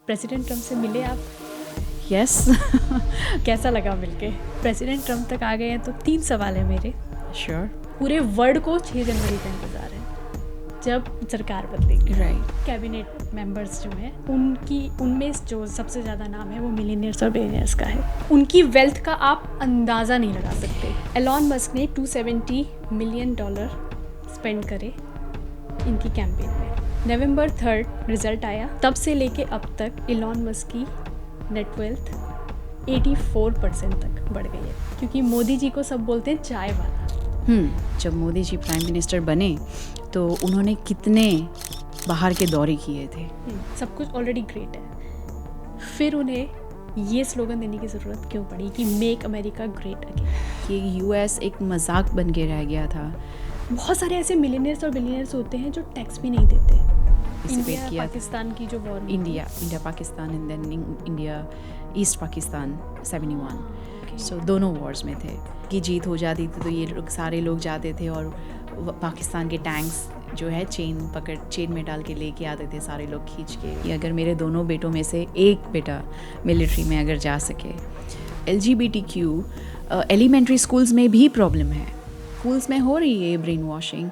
President Trump से मिले आप? यस। कैसा लगा मिलके? प्रेसिडेंट ट्रम्प तक आ गए हैं तो 3 सवाल है मेरे। श्योर। पूरे वर्ल्ड को 6 जनवरी का इंतज़ार है जब सरकार बदलेगी। राइट। कैबिनेट मेंबर्स जो हैं उनमें जो सबसे ज़्यादा नाम है वो मिलियनियर्स और बिलियनियर्स का है। उनकी वेल्थ का आप अंदाज़ा नहीं लगा सकते। एलॉन मस्क ने $270 मिलियन स्पेंड करे इनकी कैंपेन में। नवंबर 3 रिजल्ट आया, तब से लेके अब तक एलॉन मस्क की नेट वेल्थ 84% तक बढ़ गई है, क्योंकि मोदी जी को सब बोलते हैं चाय वाला। जब मोदी जी प्राइम मिनिस्टर बने तो उन्होंने कितने बाहर के दौरे किए थे। सब कुछ ऑलरेडी ग्रेट है, फिर उन्हें ये स्लोगन देने की ज़रूरत क्यों पड़ी कि मेक अमेरिका ग्रेट अगेन? ये यूएस एक मजाक बन के रह गया था। बहुत सारे ऐसे मिलियनियर्स और बिलियनियर्स होते हैं जो टैक्स भी नहीं देते। इंडिया पाकिस्तान की जो war, India Pakistan and then India east Pakistan 71, so दोनों वॉर्स में थे कि जीत हो जाती थी तो ये लोग सारे लोग जाते थे और पाकिस्तान के टैंक्स जो है चेन में डाल के लेके आते थे सारे लोग खींच के। कि अगर मेरे दोनों बेटों में से एक बेटा मिलिट्री में अगर जा सके। LGBTQ एलिमेंट्री स्कूल्स में भी प्रॉब्लम है, स्कूल्स में हो रही है ब्रेन वॉशिंग।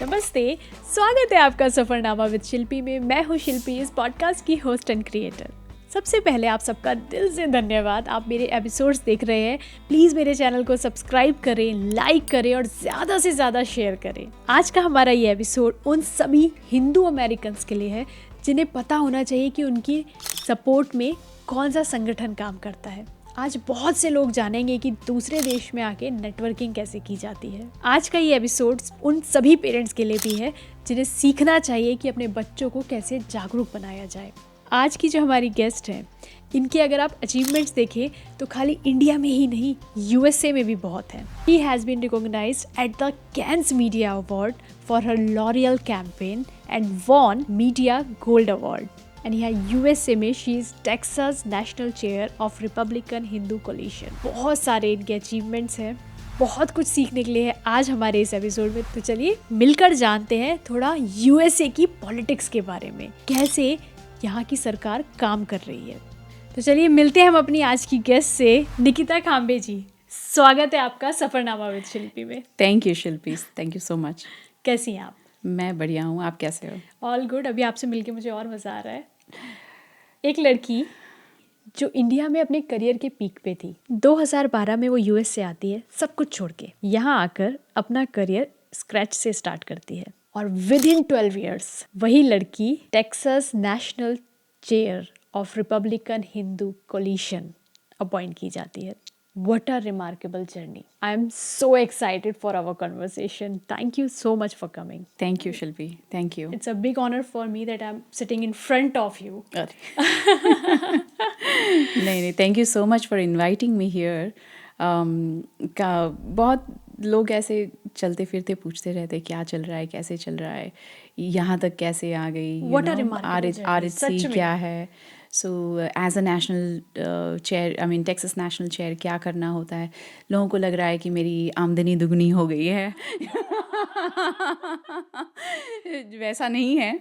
नमस्ते, स्वागत है आपका सफरनामा विद शिल्पी में। मैं हूँ शिल्पी, इस पॉडकास्ट की होस्ट एंड क्रिएटर। सबसे पहले आप सबका दिल से धन्यवाद, आप मेरे एपिसोड्स देख रहे हैं। प्लीज़ मेरे चैनल को सब्सक्राइब करें, लाइक करें और ज़्यादा से ज़्यादा शेयर करें। आज का हमारा ये एपिसोड उन सभी हिंदू अमेरिकन्स के लिए है जिन्हें पता होना चाहिए कि उनकी सपोर्ट में कौन सा संगठन काम करता है। आज बहुत से लोग जानेंगे कि दूसरे देश में आके नेटवर्किंग कैसे की जाती है। आज का ये एपिसोड उन सभी पेरेंट्स के लिए भी है जिन्हें सीखना चाहिए कि अपने बच्चों को कैसे जागरूक बनाया जाए। आज की जो हमारी गेस्ट हैं, इनके अगर आप अचीवमेंट्स देखें तो खाली इंडिया में ही नहीं, USA में भी बहुत हैं। He has been recognised at the Cannes media award for her L'Oreal campaign and won media gold award. And यहाँ USA में she is Texas national chair of Republican Hindu coalition. बहुत सारे इनके अचीवमेंट्स हैं, बहुत कुछ सीखने के लिए है आज हमारे इस एपिसोड में। तो चलिए मिलकर जानते हैं थोड़ा USA की पॉलिटिक्स के बारे में, कैसे यहाँ की सरकार काम कर रही है। तो चलिए मिलते हैं हम अपनी आज की गेस्ट से, निकिता खांबे जी। स्वागत है आपका सफरनामा विद शिल्पी में। Thank you Shilpi, thank you so much. कैसी हैं आप? मैं बढ़िया हूँ, आप कैसे हो? All good. अभी आपसे मिलके मुझे और मज़ा आ रहा है। एक लड़की जो इंडिया में अपने करियर के पीक पे थी, 2012 में वो US से आती है सब कुछ छोड़ के, यहाँ आकर अपना करियर स्क्रैच से स्टार्ट करती है और विद इन 12 ईयर्स वही लड़की Texas national chair of Republican Hindu coalition appoint की जाती है। What a remarkable journey. I am so excited for our conversation. Thank you so much for coming. Thank you, Shilpi. Thank you. It's a big honor for me that I'm sitting in front of you. नहीं, thank you so much for inviting me here. बहुत लोग ऐसे चलते फिरते पूछते रहते क्या चल रहा है, कैसे चल रहा है, यहाँ तक कैसे आ गई, What a remarkable journey. RHC क्या है। So as a national chair, Texas national chair क्या करना होता है। लोगों को लग रहा है कि मेरी आमदनी दुगनी हो गई है। वैसा नहीं है।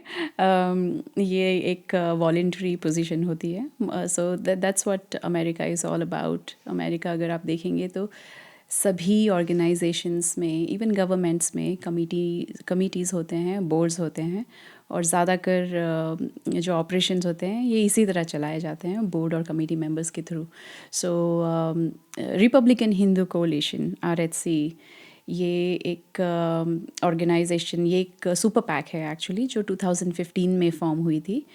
ये एक वॉलंटरी पोजीशन होती है। So that's what America is all about. America अगर आप देखेंगे तो सभी ऑर्गेनाइजेशंस में, इवन गवर्नमेंट्स में कमिटीज़ होते हैं, बोर्ड्स होते हैं, और ज़्यादातर जो ऑपरेशंस होते हैं ये इसी तरह चलाए जाते हैं बोर्ड और कमेटी मेंबर्स के थ्रू। सो रिपब्लिकन हिंदू कोलिशन RHC ये एक ऑर्गेनाइजेशन, ये एक सुपर पैक है एक्चुअली, जो 2015 में फॉर्म हुई थी।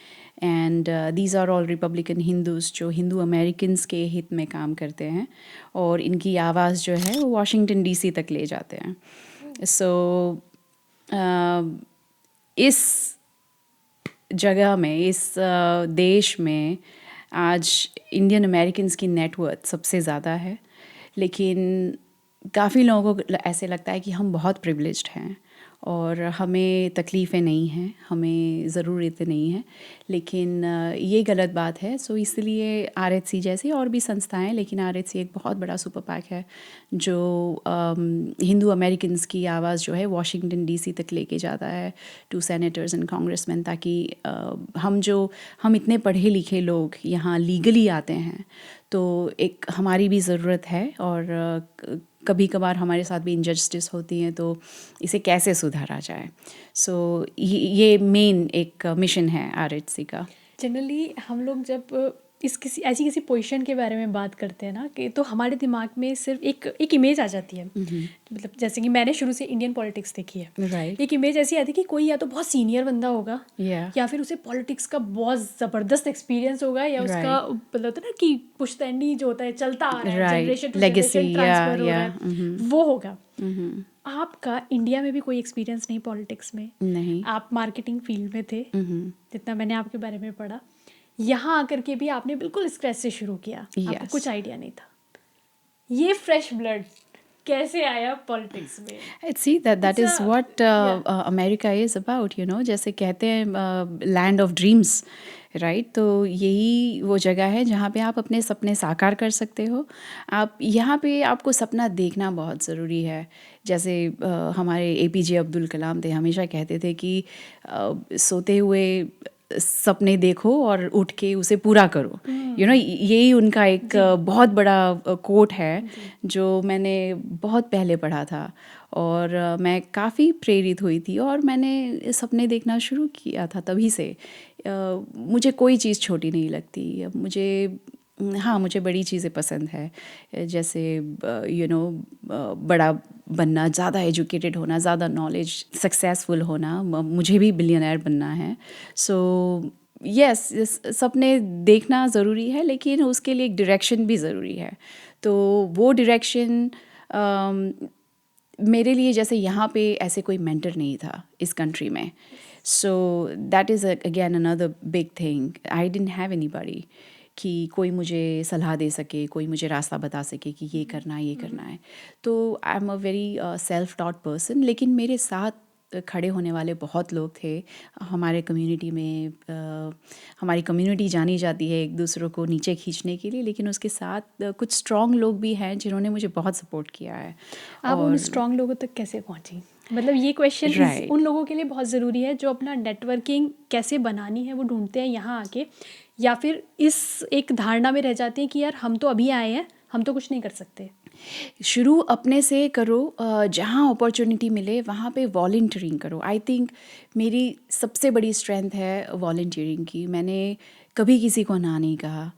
And these are all Republican Hindus जो हिंदू अमेरिकन्स के हित में काम करते हैं, और इनकी आवाज़ जो है वो वाशिंगटन DC तक ले जाते हैं। सो इस जगह में, इस देश में आज इंडियन अमेरिकन्स की नेटवर्थ सबसे ज़्यादा है, लेकिन काफ़ी लोगों को ऐसे लगता है कि हम बहुत प्रिविलेज्ड हैं और हमें तकलीफ़ें नहीं हैं, हमें ज़रूरतें नहीं हैं, लेकिन ये गलत बात है। सो इसलिए RHC जैसी और भी संस्थाएं, लेकिन RHC एक बहुत बड़ा सुपर पैक है जो हिंदू अमेरिकन्स की आवाज़ जो है वाशिंगटन DC तक लेके जाता है टू सेनेटर्स एंड कांग्रेसमैन, ताकि हम इतने पढ़े लिखे लोग यहाँ लीगली आते हैं, तो एक हमारी भी ज़रूरत है। और कभी कभार हमारे साथ भी इनजस्टिस होती हैं, तो इसे कैसे सुधारा जाए। सो ये मेन एक मिशन है RHC का। जनरली हम लोग जब इस किसी पोजीशन के बारे में बात करते हैं ना, कि तो हमारे दिमाग में सिर्फ एक इमेज आ जाती है। मतलब जैसे कि मैंने शुरू से इंडियन पॉलिटिक्स देखी है, राइट। एक इमेज ऐसी आती है कि कोई या तो बहुत सीनियर बंदा होगा, या फिर उसे पॉलिटिक्स का बहुत ज़बरदस्त एक्सपीरियंस होगा, या उसका मतलब होता है ना कि पुश्तैनी जो होता है चलता आ रहा है, जनरेशन टू जनरेशन ट्रांसफर हो रहा है, वो होगा। आपका इंडिया में भी कोई एक्सपीरियंस नहीं पॉलिटिक्स में? नहीं। आप मार्केटिंग फील्ड में थे, जितना मैंने आपके बारे में पढ़ा। यहाँ आकर के भी आपने बिल्कुल स्क्रैच से शुरू किया, आपको कुछ आइडिया नहीं था। ये फ्रेश ब्लड कैसे आया पॉलिटिक्स में? See that is what America is about, you know. जैसे कहते हैं लैंड ऑफ ड्रीम्स, राइट। तो यही वो जगह है जहाँ पे आप अपने सपने साकार कर सकते हो। आप यहाँ पे आपको सपना देखना बहुत ज़रूरी है। जैसे हमारे APJ अब्दुल कलाम थे, हमेशा कहते थे कि सोते हुए सपने देखो और उठ के उसे पूरा करो। यू नो, यही उनका एक बहुत बड़ा कोट है जो मैंने बहुत पहले पढ़ा था, और मैं काफ़ी प्रेरित हुई थी और मैंने सपने देखना शुरू किया था तभी से। मुझे कोई चीज़ छोटी नहीं लगती। मुझे बड़ी चीज़ें पसंद है, जैसे बड़ा बनना, ज़्यादा एजुकेटेड होना, ज़्यादा नॉलेज, सक्सेसफुल होना। मुझे भी बिलियनर बनना है। सो यस, सपने देखना ज़रूरी है, लेकिन उसके लिए एक डायरेक्शन भी ज़रूरी है। तो वो डायरेक्शन मेरे लिए, जैसे यहाँ पे ऐसे कोई मेंटर नहीं था इस कंट्री में। सो that is again another big thing. I didn't have anybody कि कोई मुझे सलाह दे सके, कोई मुझे रास्ता बता सके कि ये करना है। तो आई am a very self taught person, लेकिन मेरे साथ खड़े होने वाले बहुत लोग थे हमारे कम्युनिटी में। हमारी कम्युनिटी जानी जाती है एक दूसरों को नीचे खींचने के लिए, लेकिन उसके साथ कुछ स्ट्रॉन्ग लोग भी हैं जिन्होंने मुझे बहुत सपोर्ट किया है। आप उन स्ट्रॉन्ग लोगों तक कैसे पहुंची? मतलब ये क्वेश्चन उन लोगों के लिए बहुत ज़रूरी है जो अपना नेटवर्किंग कैसे बनानी है वो ढूंढते हैं यहाँ आके, या फिर इस एक धारणा में रह जाते हैं कि यार हम तो अभी आए हैं, हम तो कुछ नहीं कर सकते। शुरू अपने से करो, जहाँ अपॉर्चुनिटी मिले वहाँ पे वॉलंटियरिंग करो। आई थिंक मेरी सबसे बड़ी स्ट्रेंथ है वॉलंटियरिंग की। मैंने कभी किसी को ना नहीं कहा।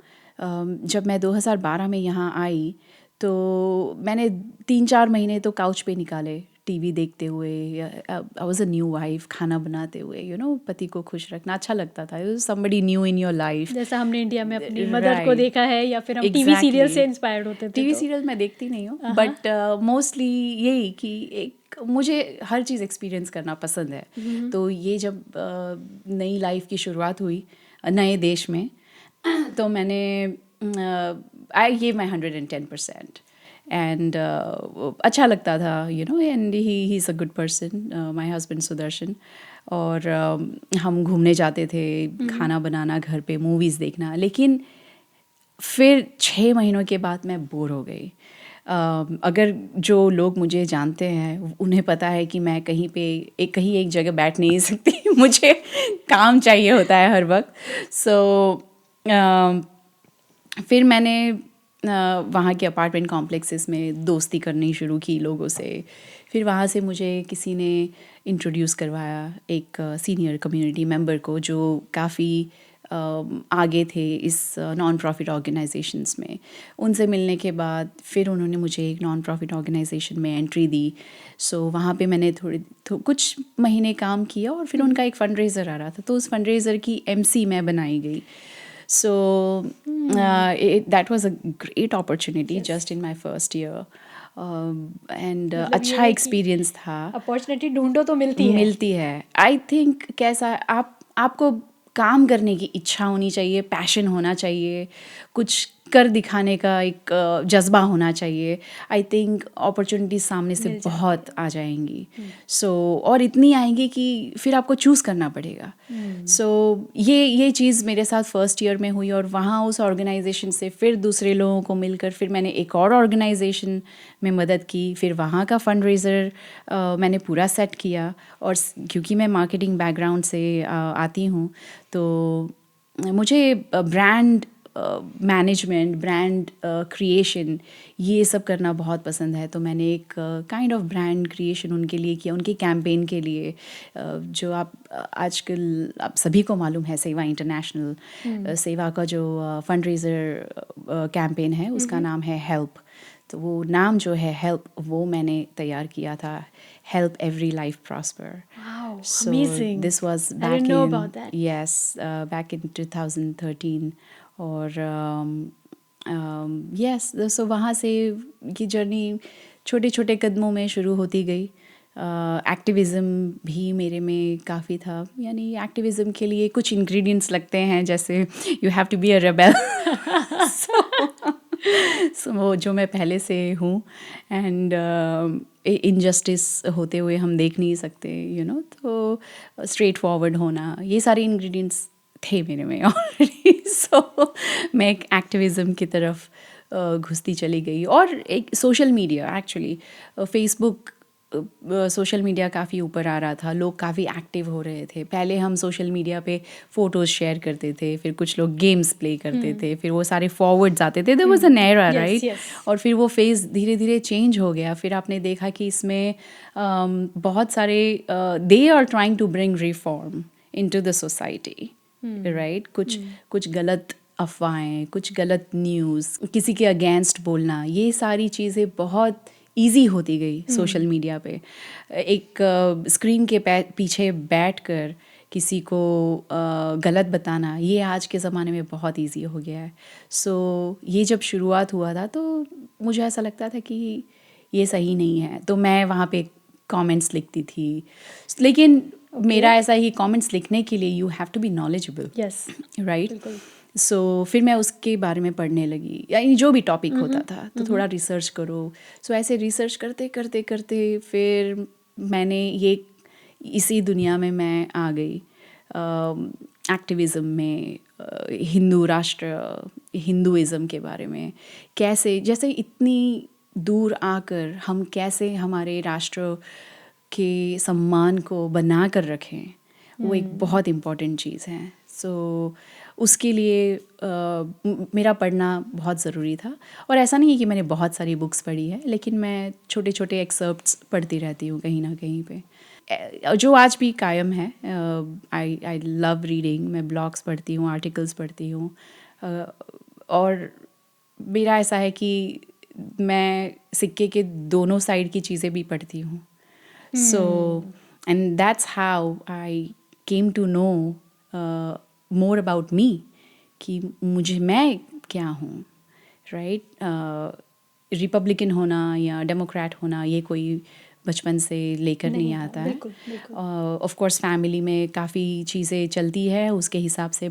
जब मैं 2012 में यहाँ आई तो मैंने 3-4 महीने तो काउच पे निकाले, TV देखते हुए। I was a new wife, खाना बनाते हुए, पति को खुश रखना अच्छा लगता था। Somebody new in your life, जैसा हमने इंडिया में अपनी मदर को देखा है, या फिर हम TV सीरियल से इंस्पायर्ड होते थे। TV सीरियल मैं देखती नहीं हूँ, बट मोस्टली यही कि एक मुझे हर चीज़ एक्सपीरियंस करना पसंद है। तो ये जब नई लाइफ की शुरुआत हुई नए देश में, तो मैंने आई गिव माई 110%। एंड अच्छा लगता था, and he is a good person, my husband Sudarshan. और हम घूमने जाते थे, खाना बनाना घर पे, मूवीज़ देखना। लेकिन फिर 6 महीनों के बाद मैं बोर हो गई। अगर जो लोग मुझे जानते हैं उन्हें पता है कि मैं कहीं एक जगह बैठ नहीं सकती मुझे काम चाहिए होता है हर वक्त। सो फिर मैंने वहाँ के अपार्टमेंट कॉम्प्लेक्सेस में दोस्ती करनी शुरू की लोगों से। फिर वहाँ से मुझे किसी ने इंट्रोड्यूस करवाया एक सीनियर कम्युनिटी मेंबर को जो काफ़ी आगे थे इस नॉन प्रॉफिट ऑर्गेनाइजेशंस में। उनसे मिलने के बाद फिर उन्होंने मुझे एक नॉन प्रॉफिट ऑर्गेनाइजेशन में एंट्री दी। सो वहाँ पे मैंने कुछ महीने काम किया, और फिर उनका एक फंड रेज़र आ रहा था, तो उस फंड रेज़र की MC मैं बनाई गई। So that was a great opportunity just in my first year. And अच्छा एक्सपीरियंस था। अपॉर्चुनिटी ढूंढो तो मिलती है। आई थिंक कैसा आपको काम करने की इच्छा होनी चाहिए, पैशन होना चाहिए, कुछ कर दिखाने का एक जज्बा होना चाहिए, आई थिंक अपॉर्चुनिटीज सामने से बहुत आ जाएंगी. सो और इतनी आएंगी कि फिर आपको चूज़ करना पड़ेगा. सो ये चीज़ मेरे साथ फर्स्ट ईयर में हुई, और वहाँ उस ऑर्गेनाइजेशन से फिर दूसरे लोगों को मिलकर फिर मैंने एक और ऑर्गेनाइजेशन में मदद की. फिर वहाँ का फंड रेज़र मैंने पूरा सेट किया. और क्योंकि मैं मार्केटिंग बैकग्राउंड से आती हूँ, तो मुझे ब्रांड मैनेजमेंट, ब्रांड क्रिएशन, ये सब करना बहुत पसंद है. तो मैंने एक काइंड ऑफ ब्रांड क्रिएशन उनके लिए किया, उनके कैंपेन के लिए. जो आप आजकल आप सभी को मालूम है, सेवा इंटरनेशनल सेवा का जो फंड रेज़र कैंपेन है, उसका नाम है हेल्प. तो वो नाम जो है हेल्प, वो मैंने तैयार किया था, help every life prosper. Wow, So amazing. this was I back didn't know in about that. yes, back in 2013. और yes, so वहाँ से ये जर्नी छोटे छोटे कदमों में शुरू होती गई. एक्टिविज़म भी मेरे में काफ़ी था. यानी एक्टिविज़म के लिए कुछ इंग्रेडिएंट्स लगते हैं, जैसे you have to be a rebel. So वो जो मैं पहले से हूँ. एंड इनजस्टिस होते हुए हम देख नहीं सकते, तो स्ट्रेट फॉरवर्ड होना, ये सारे इंग्रेडिएंट्स थे मेरे में ऑलरेडी. सो मैं एक एक्टिविज़म की तरफ घुसती चली गई. और एक social media, actually Facebook, social media काफ़ी ऊपर आ रहा था, लोग काफ़ी एक्टिव हो रहे थे. पहले हम सोशल मीडिया पे फ़ोटोज़ शेयर करते थे, फिर कुछ लोग गेम्स प्ले करते थे, फिर वो सारे फॉरवर्ड्स आते थे. There was an era, right? और फिर वो फेज़ धीरे धीरे चेंज हो गया. फिर आपने देखा कि इसमें बहुत सारे they are trying to bring reform into the society, right? कुछ गलत अफवाहें, कुछ गलत न्यूज़, किसी के अगेंस्ट बोलना, ये सारी चीज़ें बहुत ईजी होती गई सोशल मीडिया पे. एक स्क्रीन के पीछे बैठकर किसी को गलत बताना, ये आज के ज़माने में बहुत ईजी हो गया है. सो ये जब शुरुआत हुआ था, तो मुझे ऐसा लगता था कि ये सही नहीं है. तो मैं वहाँ पे कमेंट्स लिखती थी. लेकिन मेरा ऐसा ही, कमेंट्स लिखने के लिए you have to be knowledgeable, yes, right? So फिर मैं उसके बारे में पढ़ने लगी, यानी जो भी टॉपिक होता था, तो थोड़ा रिसर्च करो. सो ऐसे रिसर्च करते करते करते फिर मैंने इसी दुनिया में मैं आ गई, एक्टिविज़म में, हिंदू राष्ट्र, हिंदुइज़म के बारे में. कैसे, जैसे इतनी दूर आकर हम कैसे हमारे राष्ट्र के सम्मान को बना कर रखें, वो एक बहुत इम्पॉर्टेंट चीज़ है. सो उसके लिए मेरा पढ़ना बहुत ज़रूरी था. और ऐसा नहीं है कि मैंने बहुत सारी बुक्स पढ़ी है, लेकिन मैं छोटे छोटे एक्सर्प्ट्स पढ़ती रहती हूँ कहीं ना कहीं पे, जो आज भी कायम है. I love reading. मैं ब्लॉग्स पढ़ती हूँ, आर्टिकल्स पढ़ती हूँ. और मेरा ऐसा है कि मैं सिक्के के दोनों साइड की चीज़ें भी पढ़ती हूँ. So and that's how I came to know more about me, कि मैं क्या हूँ, राइट? रिपब्लिकन होना या डेमोक्रेट होना, ये कोई बचपन से लेकर नहीं आता है. ऑफ कोर्स फैमिली में काफ़ी चीज़ें चलती है, उसके हिसाब से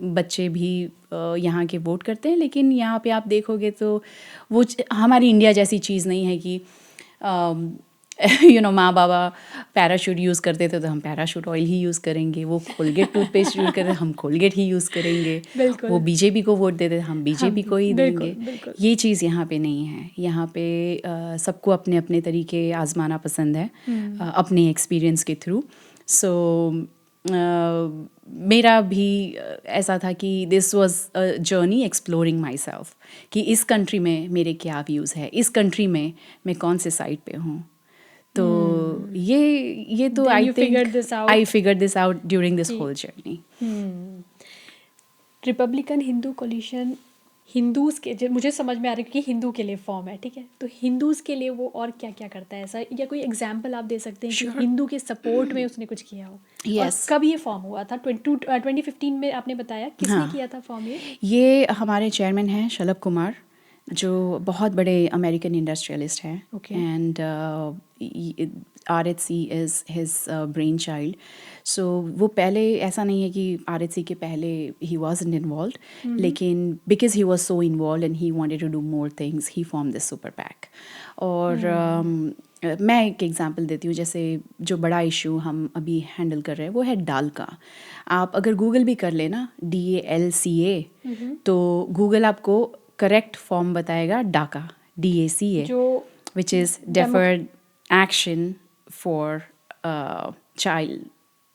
बच्चे भी यहाँ के वोट करते हैं. लेकिन यहाँ पे आप देखोगे तो वो हमारी इंडिया जैसी चीज़ नहीं है कि माँ बाबा पैराशूट यूज़ करते थे तो हम पैराशूट ऑयल ही यूज़ करेंगे, वो कोलगेट टूथपेस्ट यूज़ करते हम कोलगेट ही यूज़ करेंगे, वो बीजेपी को वोट देते हम बीजेपी को ही देंगे. ये चीज़ यहाँ पे नहीं है. यहाँ पे सबको अपने अपने तरीके आजमाना पसंद है, अपने एक्सपीरियंस के थ्रू. सो मेरा भी ऐसा था कि this was a journey exploring my self, कि इस कंट्री में मेरे क्या व्यूज़ है, इस कंट्री में मैं कौन से साइड पे हूँ. तो ये तो I think I figured this out during this whole journey. Republican Hindu coalition Hindus के, मुझे समझ में आ रहा है कि हिंदू के लिए फॉर्म है, ठीक है? तो हिंदूज़ के लिए वो और क्या क्या करता है ऐसा, या कोई एग्जांपल आप दे सकते हैं कि हिंदू के सपोर्ट में उसने कुछ किया हो? और कब ये फॉर्म हुआ था? 2015 में आपने बताया. किसने किया था फॉर्म? ये हमारे चेयरमैन हैं शलभ कुमार, जो बहुत बड़े अमेरिकन इंडस्ट्रियलिस्ट हैं, Okay. And RHC is his brain child. So वो पहले ऐसा नहीं है कि RHC के पहले ही वॉजंट इन्वॉल्व, लेकिन because he was so involved and he wanted to do more things, he form this super PAC. और मैं एक एग्जांपल देती हूँ. जैसे जो बड़ा इशू हम अभी हैंडल कर रहे हैं वो है डाल का. आप अगर गूगल भी कर लेना DALCA, तो गूगल आपको करेक्ट फॉर्म बताएगा डाका, DACA, जो which is deferred action for child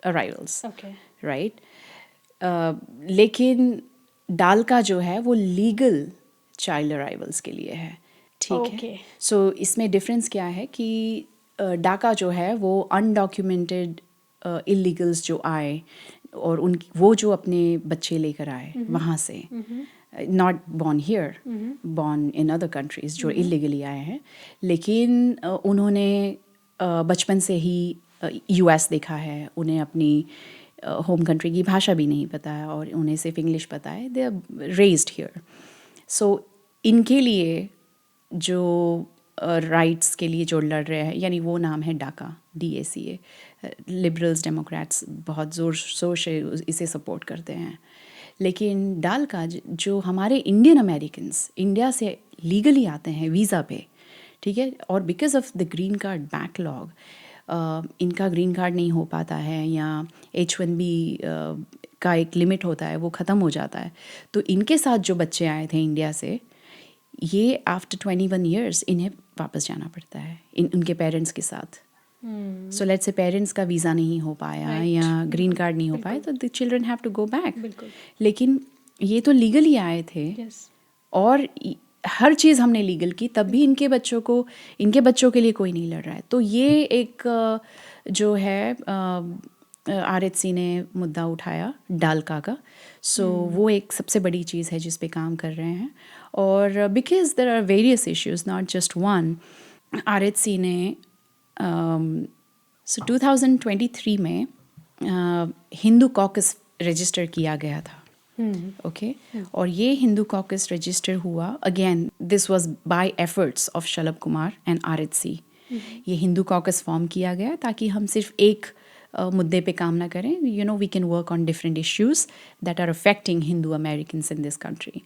arrivals, Okay. right? लेकिन डाल का जो है वो लीगल चाइल्ड अराइवल्स के लिए है, ठीक है. Okay. सो इसमें डिफरेंस क्या है कि डाका जो है वो अनडॉक्यूमेंटेड इलीगल्स जो आए और उन वो जो अपने बच्चे लेकर आए वहाँ से, not born here, born in other countries, जो इलीगली आए हैं, लेकिन उन्होंने बचपन से ही US देखा है, उन्हें अपनी होम कंट्री की भाषा भी नहीं पता है और उन्हें सिर्फ इंग्लिश पता है. They are raised here. So इनके लिए जो राइट्स के लिए जो लड़ रहे हैं, यानी वो नाम है डाका, DACA. लिबरल्स, डेमोक्रेट्स बहुत ज़ोर शोर से इसे सपोर्ट करते हैं. लेकिन डाल का जो हमारे इंडियन अमेरिकन्स इंडिया से लीगली आते हैं वीज़ा पे, ठीक है, और because of the green card backlog इनका ग्रीन कार्ड नहीं हो पाता है, या H1B का एक लिमिट होता है वो ख़त्म हो जाता है. तो इनके साथ जो बच्चे आए थे इंडिया से, ये आफ्टर 21 ईयर्स इन्हें वापस जाना पड़ता है उनके पेरेंट्स के साथ. सो लेट्स से पेरेंट्स का वीज़ा नहीं हो पाया या ग्रीन कार्ड नहीं हो पाया, तो the children have to go back. लेकिन ये तो लीगली आए थे, और हर चीज़ हमने लीगल की, तब भी इनके बच्चों के लिए कोई नहीं लड़ रहा है. तो ये एक जो है RHC ने मुद्दा उठाया डालका का. सो वो एक सबसे बड़ी चीज़ है जिस पे काम कर रहे हैं. और because there are various issues, not just one, RHC ने सो 2023 में हिंदू कॉकस रजिस्टर किया गया था. ओके. और ये हिंदू कॉकस रजिस्टर हुआ, again this was by efforts of Shalabh Kumar and RHC. ये हिंदू कॉकस फॉर्म किया गया ताकि हम सिर्फ एक मुद्दे पे काम ना करें. We can work on different issues that are affecting Hindu Americans in this country.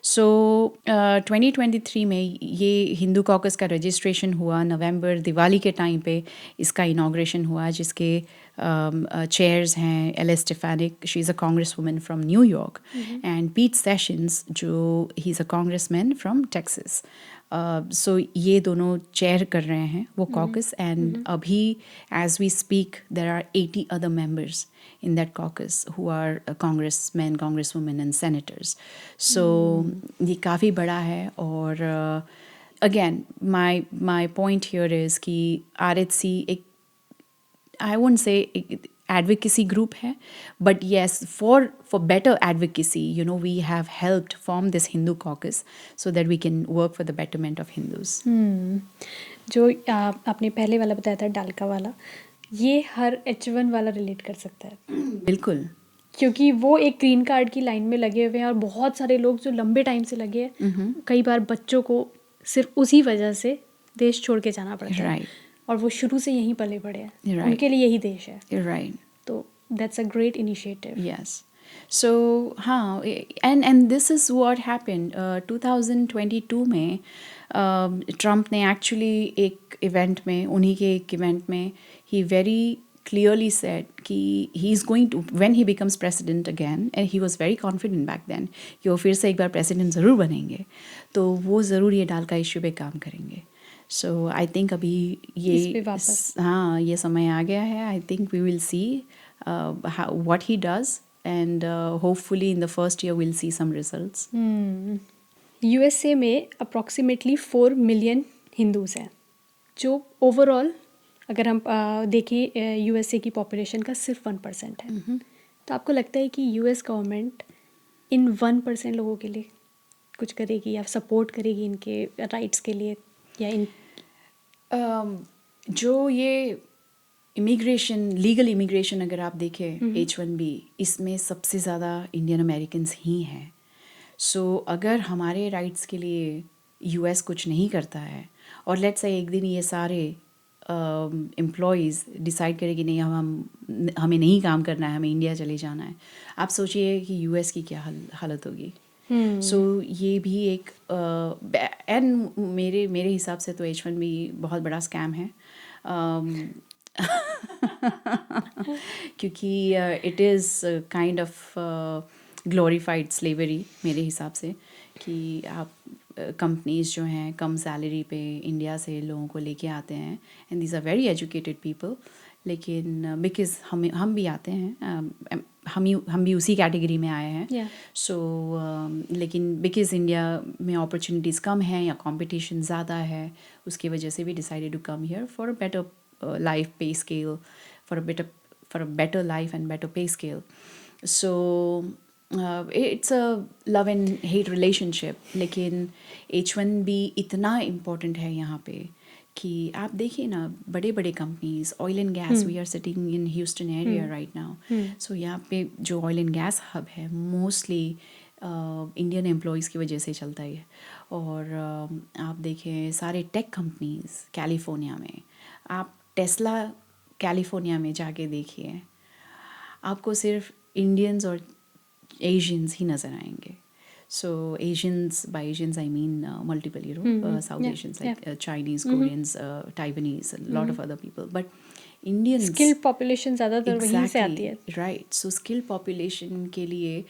So 2023 में ये हिंदू कॉकस का रजिस्ट्रेशन हुआ. नवंबर दिवाली के टाइम पे इसका इनाग्रेशन हुआ, जिसके चेयर्स हैं Elise Stefanik, she is a congresswoman from New York, and Pete Sessions, जो he is a congressman from Texas. So ये दोनों चेयर कर रहे हैं वो कॉकस. एंड अभी as we speak there are 80 other members in that caucus who are congressmen, congresswomen and senators. So ये काफ़ी बड़ा है. और again my point here is कि RHC एक, I won't say advocacy group है, but yes, for better advocacy, we have helped form this Hindu caucus so that we can work for the betterment of Hindus. जो आपने पहले वाला बताया था डालका वाला, ये हर H1 वाला रिलेट कर सकता है. बिल्कुल. क्योंकि वो एक ग्रीन कार्ड की लाइन में लगे हुए हैं, और बहुत सारे लोग जो लंबे टाइम से लगे हैं, कई बार बच्चों को सिर्फ उसी वजह से देश छोड़ के जाना पड़ता है. Right. और वो शुरू से यहीं पले पड़े हैं. Right. उनके लिए यही देश है. Right. तो that's a great initiative. Yes. So हाँ, and this is what happened 2022 में. ट्रम्प ने एक्चुअली एक इवेंट में, उन्हीं के एक इवेंट में, he very clearly said कि he is going to, when he becomes president again, and he was very confident back then कि वो फिर से एक बार प्रेसिडेंट ज़रूर बनेंगे, तो वो ज़रूर ये डाल का इश्यू पे काम करेंगे. सो आई थिंक अभी ये हाँ, ये समय आ गया है. I think we will see what he does, and hopefully in the first year we'll see some results. USA में अप्रॉक्सीमेटली 4 मिलियन हिंदूज हैं, जो ओवरऑल अगर हम देखें USA की पॉपुलेशन का सिर्फ 1% है. तो आपको लगता है कि US गवर्नमेंट इन 1% लोगों के लिए कुछ करेगी या सपोर्ट करेगी इनके राइट्स के लिए, या इन जो ये इमिग्रेशन, लीगल इमिग्रेशन अगर आप देखें H1B, इसमें सबसे ज़्यादा इंडियन अमेरिकन्स ही हैं. सो अगर हमारे राइट्स के लिए यूएस कुछ नहीं करता है और लेट्स से एक दिन ये सारे एम्प्लॉयज़ डिसाइड करें कि नहीं हमें नहीं काम करना है, हमें इंडिया चले जाना है, आप सोचिए कि यूएस की क्या हालत होगी। सो ये भी एक एंड मेरे हिसाब से तो H1B बहुत बड़ा स्कैम है। क्योंकि it is kind of glorified slavery मेरे हिसाब से, कि आप कंपनीज जो हैं कम सैलरी पे इंडिया से लोगों को लेके आते हैं and these are very educated people, लेकिन बिकॉज हम भी आते हैं, हम भी उसी कैटेगरी में आए हैं। सो लेकिन बिकॉज इंडिया में अपॉर्चुनिटीज़ कम हैं या कंपटीशन ज़्यादा है, उसकी वजह से भी decided to come here for a better life pay scale, for a better life and better pay scale. So it's a love and hate relationship, लेकिन H1B इतना important है यहाँ पे कि आप देखिए ना, बड़े बड़े companies, oil and gas, we are sitting in Houston area right now. So यहाँ पे जो ऑयल एंड गैस हब है मोस्टली इंडियन एम्प्लॉयज़ की वजह से चलता ही है। और आप देखें सारे टेक कंपनीज कैलिफोर्निया में, आप टेस्ला कैलिफोर्निया में जाके देखिए, आपको सिर्फ इंडियंस और एशियंस ही नज़र आएंगे। So Asians, by Asians I mean multiple South Asians like Chinese, Koreans, Taiwanese, lot of other people, but Indians skill population ज़्यादातर वहीं से आती है। राइट। सो स्किल पॉपुलेशन के लिए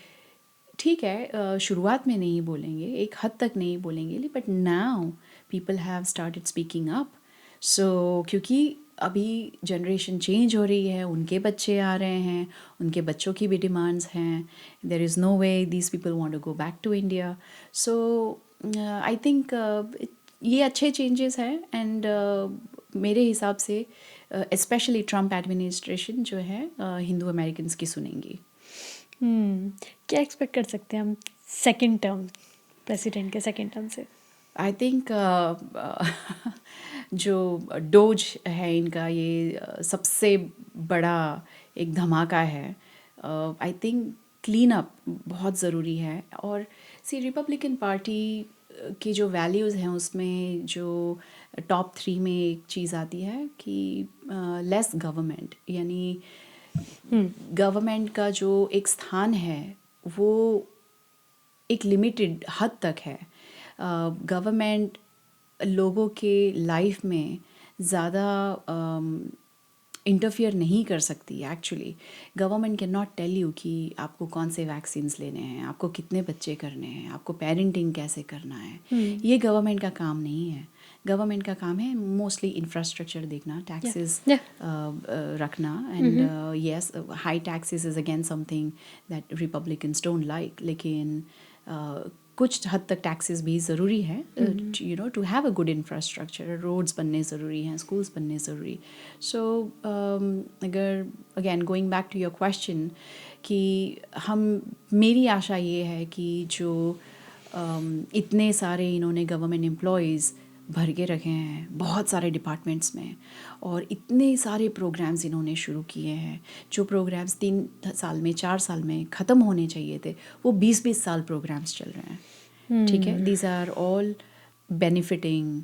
ठीक है, शुरुआत में नहीं बोलेंगे, एक हद तक नहीं बोलेंगे, but now people have started speaking up. So क्योंकि अभी जनरेशन चेंज हो रही है, उनके बच्चे आ रहे हैं, उनके बच्चों की भी डिमांड्स हैं, there is no way these people want to go back to India. So I think ये अच्छे चेंजेस हैं एंड मेरे हिसाब से स्पेशली ट्रम्प एडमिनिस्ट्रेशन जो है हिंदू अमेरिकन्स की सुनेंगी। क्या एक्सपेक्ट कर सकते हैं हम सेकंड टर्म, प्रेसिडेंट के सेकंड टर्म से? आई थिंक जो डोज है इनका, ये सबसे बड़ा एक धमाका है। आई थिंक क्लीन अप बहुत ज़रूरी है। और सी रिपब्लिकन पार्टी की जो वैल्यूज़ हैं उसमें जो टॉप 3 में एक चीज़ आती है कि लेस गवर्नमेंट, यानी गवर्नमेंट का जो एक स्थान है वो एक लिमिटेड हद तक है। गवर्नमेंट लोगों के लाइफ में ज़्यादा इंटरफियर नहीं कर सकती। Actually government can not tell you कि आपको कौन से वैक्सीन्स लेने हैं, आपको कितने बच्चे करने हैं, आपको पेरेंटिंग कैसे करना है। ये गवर्नमेंट का काम नहीं है। गवर्नमेंट का काम है मोस्टली इंफ्रास्ट्रक्चर देखना, टैक्सेस रखना, and yes high taxes is again something that Republicans don't like, लेकिन कुछ हद तक टैक्सेस भी ज़रूरी है, you know, to have a good infrastructure. Roads बनने ज़रूरी हैं, स्कूल्स बनने ज़रूरी। सो अगर again going back to your question कि मेरी आशा ये है कि जो इतने सारे इन्होंने गवर्नमेंट एम्प्लॉयज़ भर के रखे हैं बहुत सारे डिपार्टमेंट्स में, और इतने सारे प्रोग्राम्स इन्होंने शुरू किए हैं, जो प्रोग्राम्स 3 साल में 4 साल में ख़त्म होने चाहिए थे वो 20-20 साल प्रोग्राम्स चल रहे हैं। ठीक है, these are all benefiting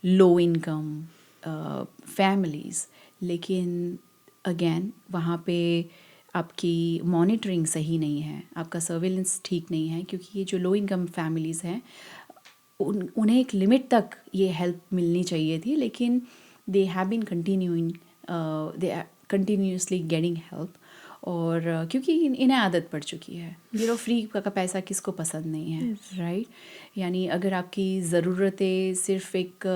low income families, लेकिन अगेन वहाँ पे आपकी मॉनिटरिंग सही नहीं है, आपका सर्विलेंस ठीक नहीं है, क्योंकि ये जो लो इनकम फैमिलीज़ हैं उन्हें एक लिमिट तक ये हेल्प मिलनी चाहिए थी, लेकिन they have been they are continuously getting help. और क्योंकि इन्हें आदत पड़ चुकी है, यू नो, फ्री का पैसा किसको पसंद नहीं है, राइट? यानी अगर आपकी ज़रूरतें सिर्फ एक,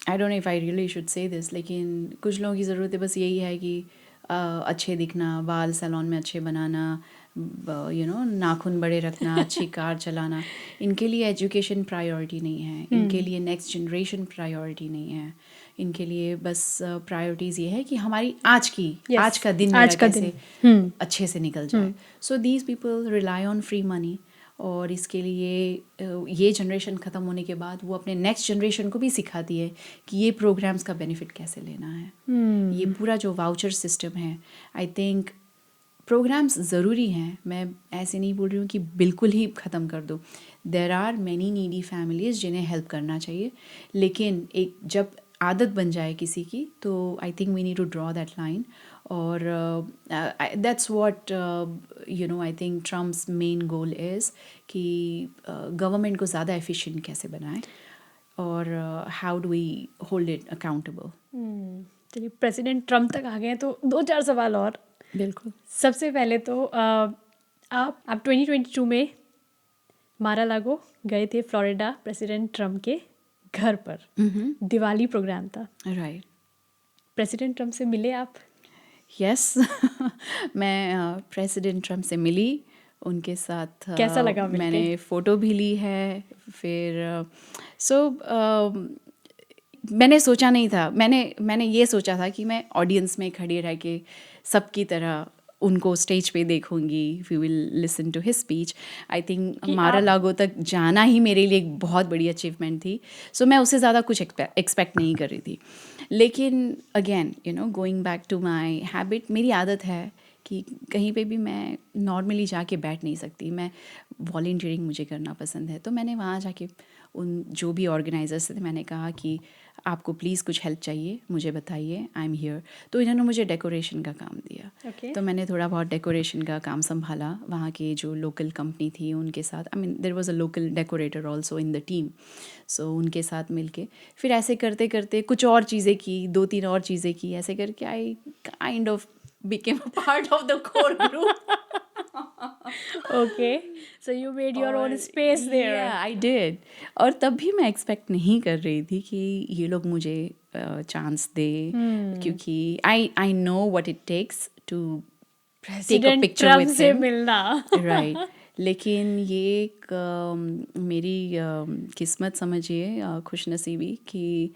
I don't know if I really should say this, लेकिन कुछ लोगों की ज़रूरतें बस यही है कि अच्छे दिखना, बाल सैलून में अच्छे बनाना, यू नो, नाखून बड़े रखना, अच्छी कार चलाना। इनके लिए एजुकेशन प्रायोरिटी नहीं है, इनके लिए नेक्स्ट जनरेशन प्रायोरिटी नहीं है, इनके लिए बस प्रायोरिटीज़ ये है कि हमारी आज का दिन मेरा कैसे अच्छे से निकल जाए। So these people rely on free money, और इसके लिए ये जनरेशन ख़त्म होने के बाद वो अपने नेक्स्ट जनरेशन को भी सिखाती है कि ये प्रोग्राम्स का बेनिफिट कैसे लेना है। ये पूरा जो वाउचर सिस्टम है, आई थिंक प्रोग्राम्स ज़रूरी हैं, मैं ऐसे नहीं बोल रही हूँ कि बिल्कुल ही ख़त्म कर दो. There are many needy families जिन्हें हेल्प करना चाहिए, लेकिन एक जब आदत बन जाए किसी की तो I think we need to draw that line. और that's what I think Trump's main goal is कि गवर्नमेंट को ज़्यादा एफिशिएंट कैसे बनाएं और how do we hold it accountable. चलिए प्रेसिडेंट ट्रम्प तक आ गए हैं तो 2-4 सवाल और. बिल्कुल. सबसे पहले तो आप 2022 में मारा लागो गए थे फ्लोरिडा प्रेसिडेंट ट्रम्प के घर पर. दिवाली प्रोग्राम था. राइट. प्रेसिडेंट ट्रम्प से मिले आप? यस. मैं प्रेसिडेंट ट्रम्प से मिली, उनके साथ कैसा लगा मिलके? मैंने फ़ोटो भी ली है. फिर मैंने सोचा नहीं था, मैंने ये सोचा था कि मैं ऑडियंस में खड़ी रह के सबकी तरह उनको स्टेज पे देखूंगी. We will listen to his speech. I think Mar-a-Lago तक जाना ही मेरे लिए एक बहुत बड़ी अचीवमेंट थी. सो मैं उससे ज़्यादा कुछ एक्सपेक्ट नहीं कर रही थी. लेकिन again going back to my habit, मेरी आदत है कि कहीं पे भी मैं नॉर्मली जाके बैठ नहीं सकती. मैं वॉलंटियरिंग मुझे करना पसंद है. तो मैंने वहाँ जाके उन जो भी ऑर्गेनाइजर्स थे मैंने कहा कि आपको प्लीज़ कुछ हेल्प चाहिए मुझे बताइए, आई एम हियर. तो इन्होंने मुझे डेकोरेशन का काम दिया. Okay. तो मैंने थोड़ा बहुत डेकोरेशन का काम संभाला वहाँ के जो लोकल कंपनी थी उनके साथ. I mean there was a local decorator also in the team. So उनके साथ मिलके फिर ऐसे करते करते कुछ और चीज़ें की, 2-3 और चीज़ें की. ऐसे करके I kind of became a part of the core group. Okay, so you made your own space there. Yeah, I did. और तब भी मैं एक्सपेक्ट नहीं कर रही थी कि ये लोग मुझे चांस दे, क्योंकि I know what it takes to take a president picture Trump with से हिम. मिलना. राइट. लेकिन ये एक मेरी किस्मत समझिए, खुशनसीबी कि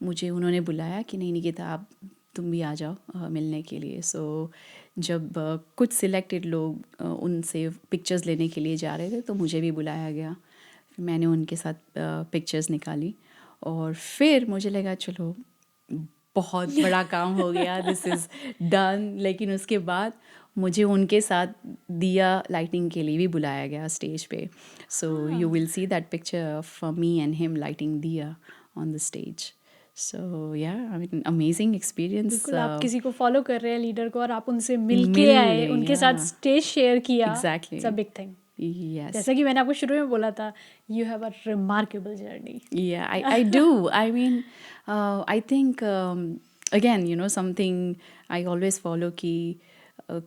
मुझे उन्होंने बुलाया कि नहीं निकिता आप तुम भी आ जाओ मिलने के लिए. सो जब कुछ सिलेक्टेड लोग उनसे पिक्चर्स लेने के लिए जा रहे थे तो मुझे भी बुलाया गया. मैंने उनके साथ पिक्चर्स निकाली और फिर मुझे लगा चलो बहुत बड़ा काम हो गया, दिस इज़ डन. लेकिन उसके बाद मुझे उनके साथ दिया लाइटिंग के लिए भी बुलाया गया स्टेज पे. So you will see that picture of me and him lighting दिया ऑन द स्टेज. सो या आई मीन अमेजिंग एक्सपीरियंस. बिल्कुल, आप किसी को फॉलो कर रहे हैं लीडर को और आप उनसे मिलके आए, उनके साथ स्टेज शेयर किया. Exactly. It's a big thing. Yes. जैसा कि मैंने आपको शुरू में बोला था, you have a remarkable journey. Yeah, I do. I mean, I think again, something I always follow कि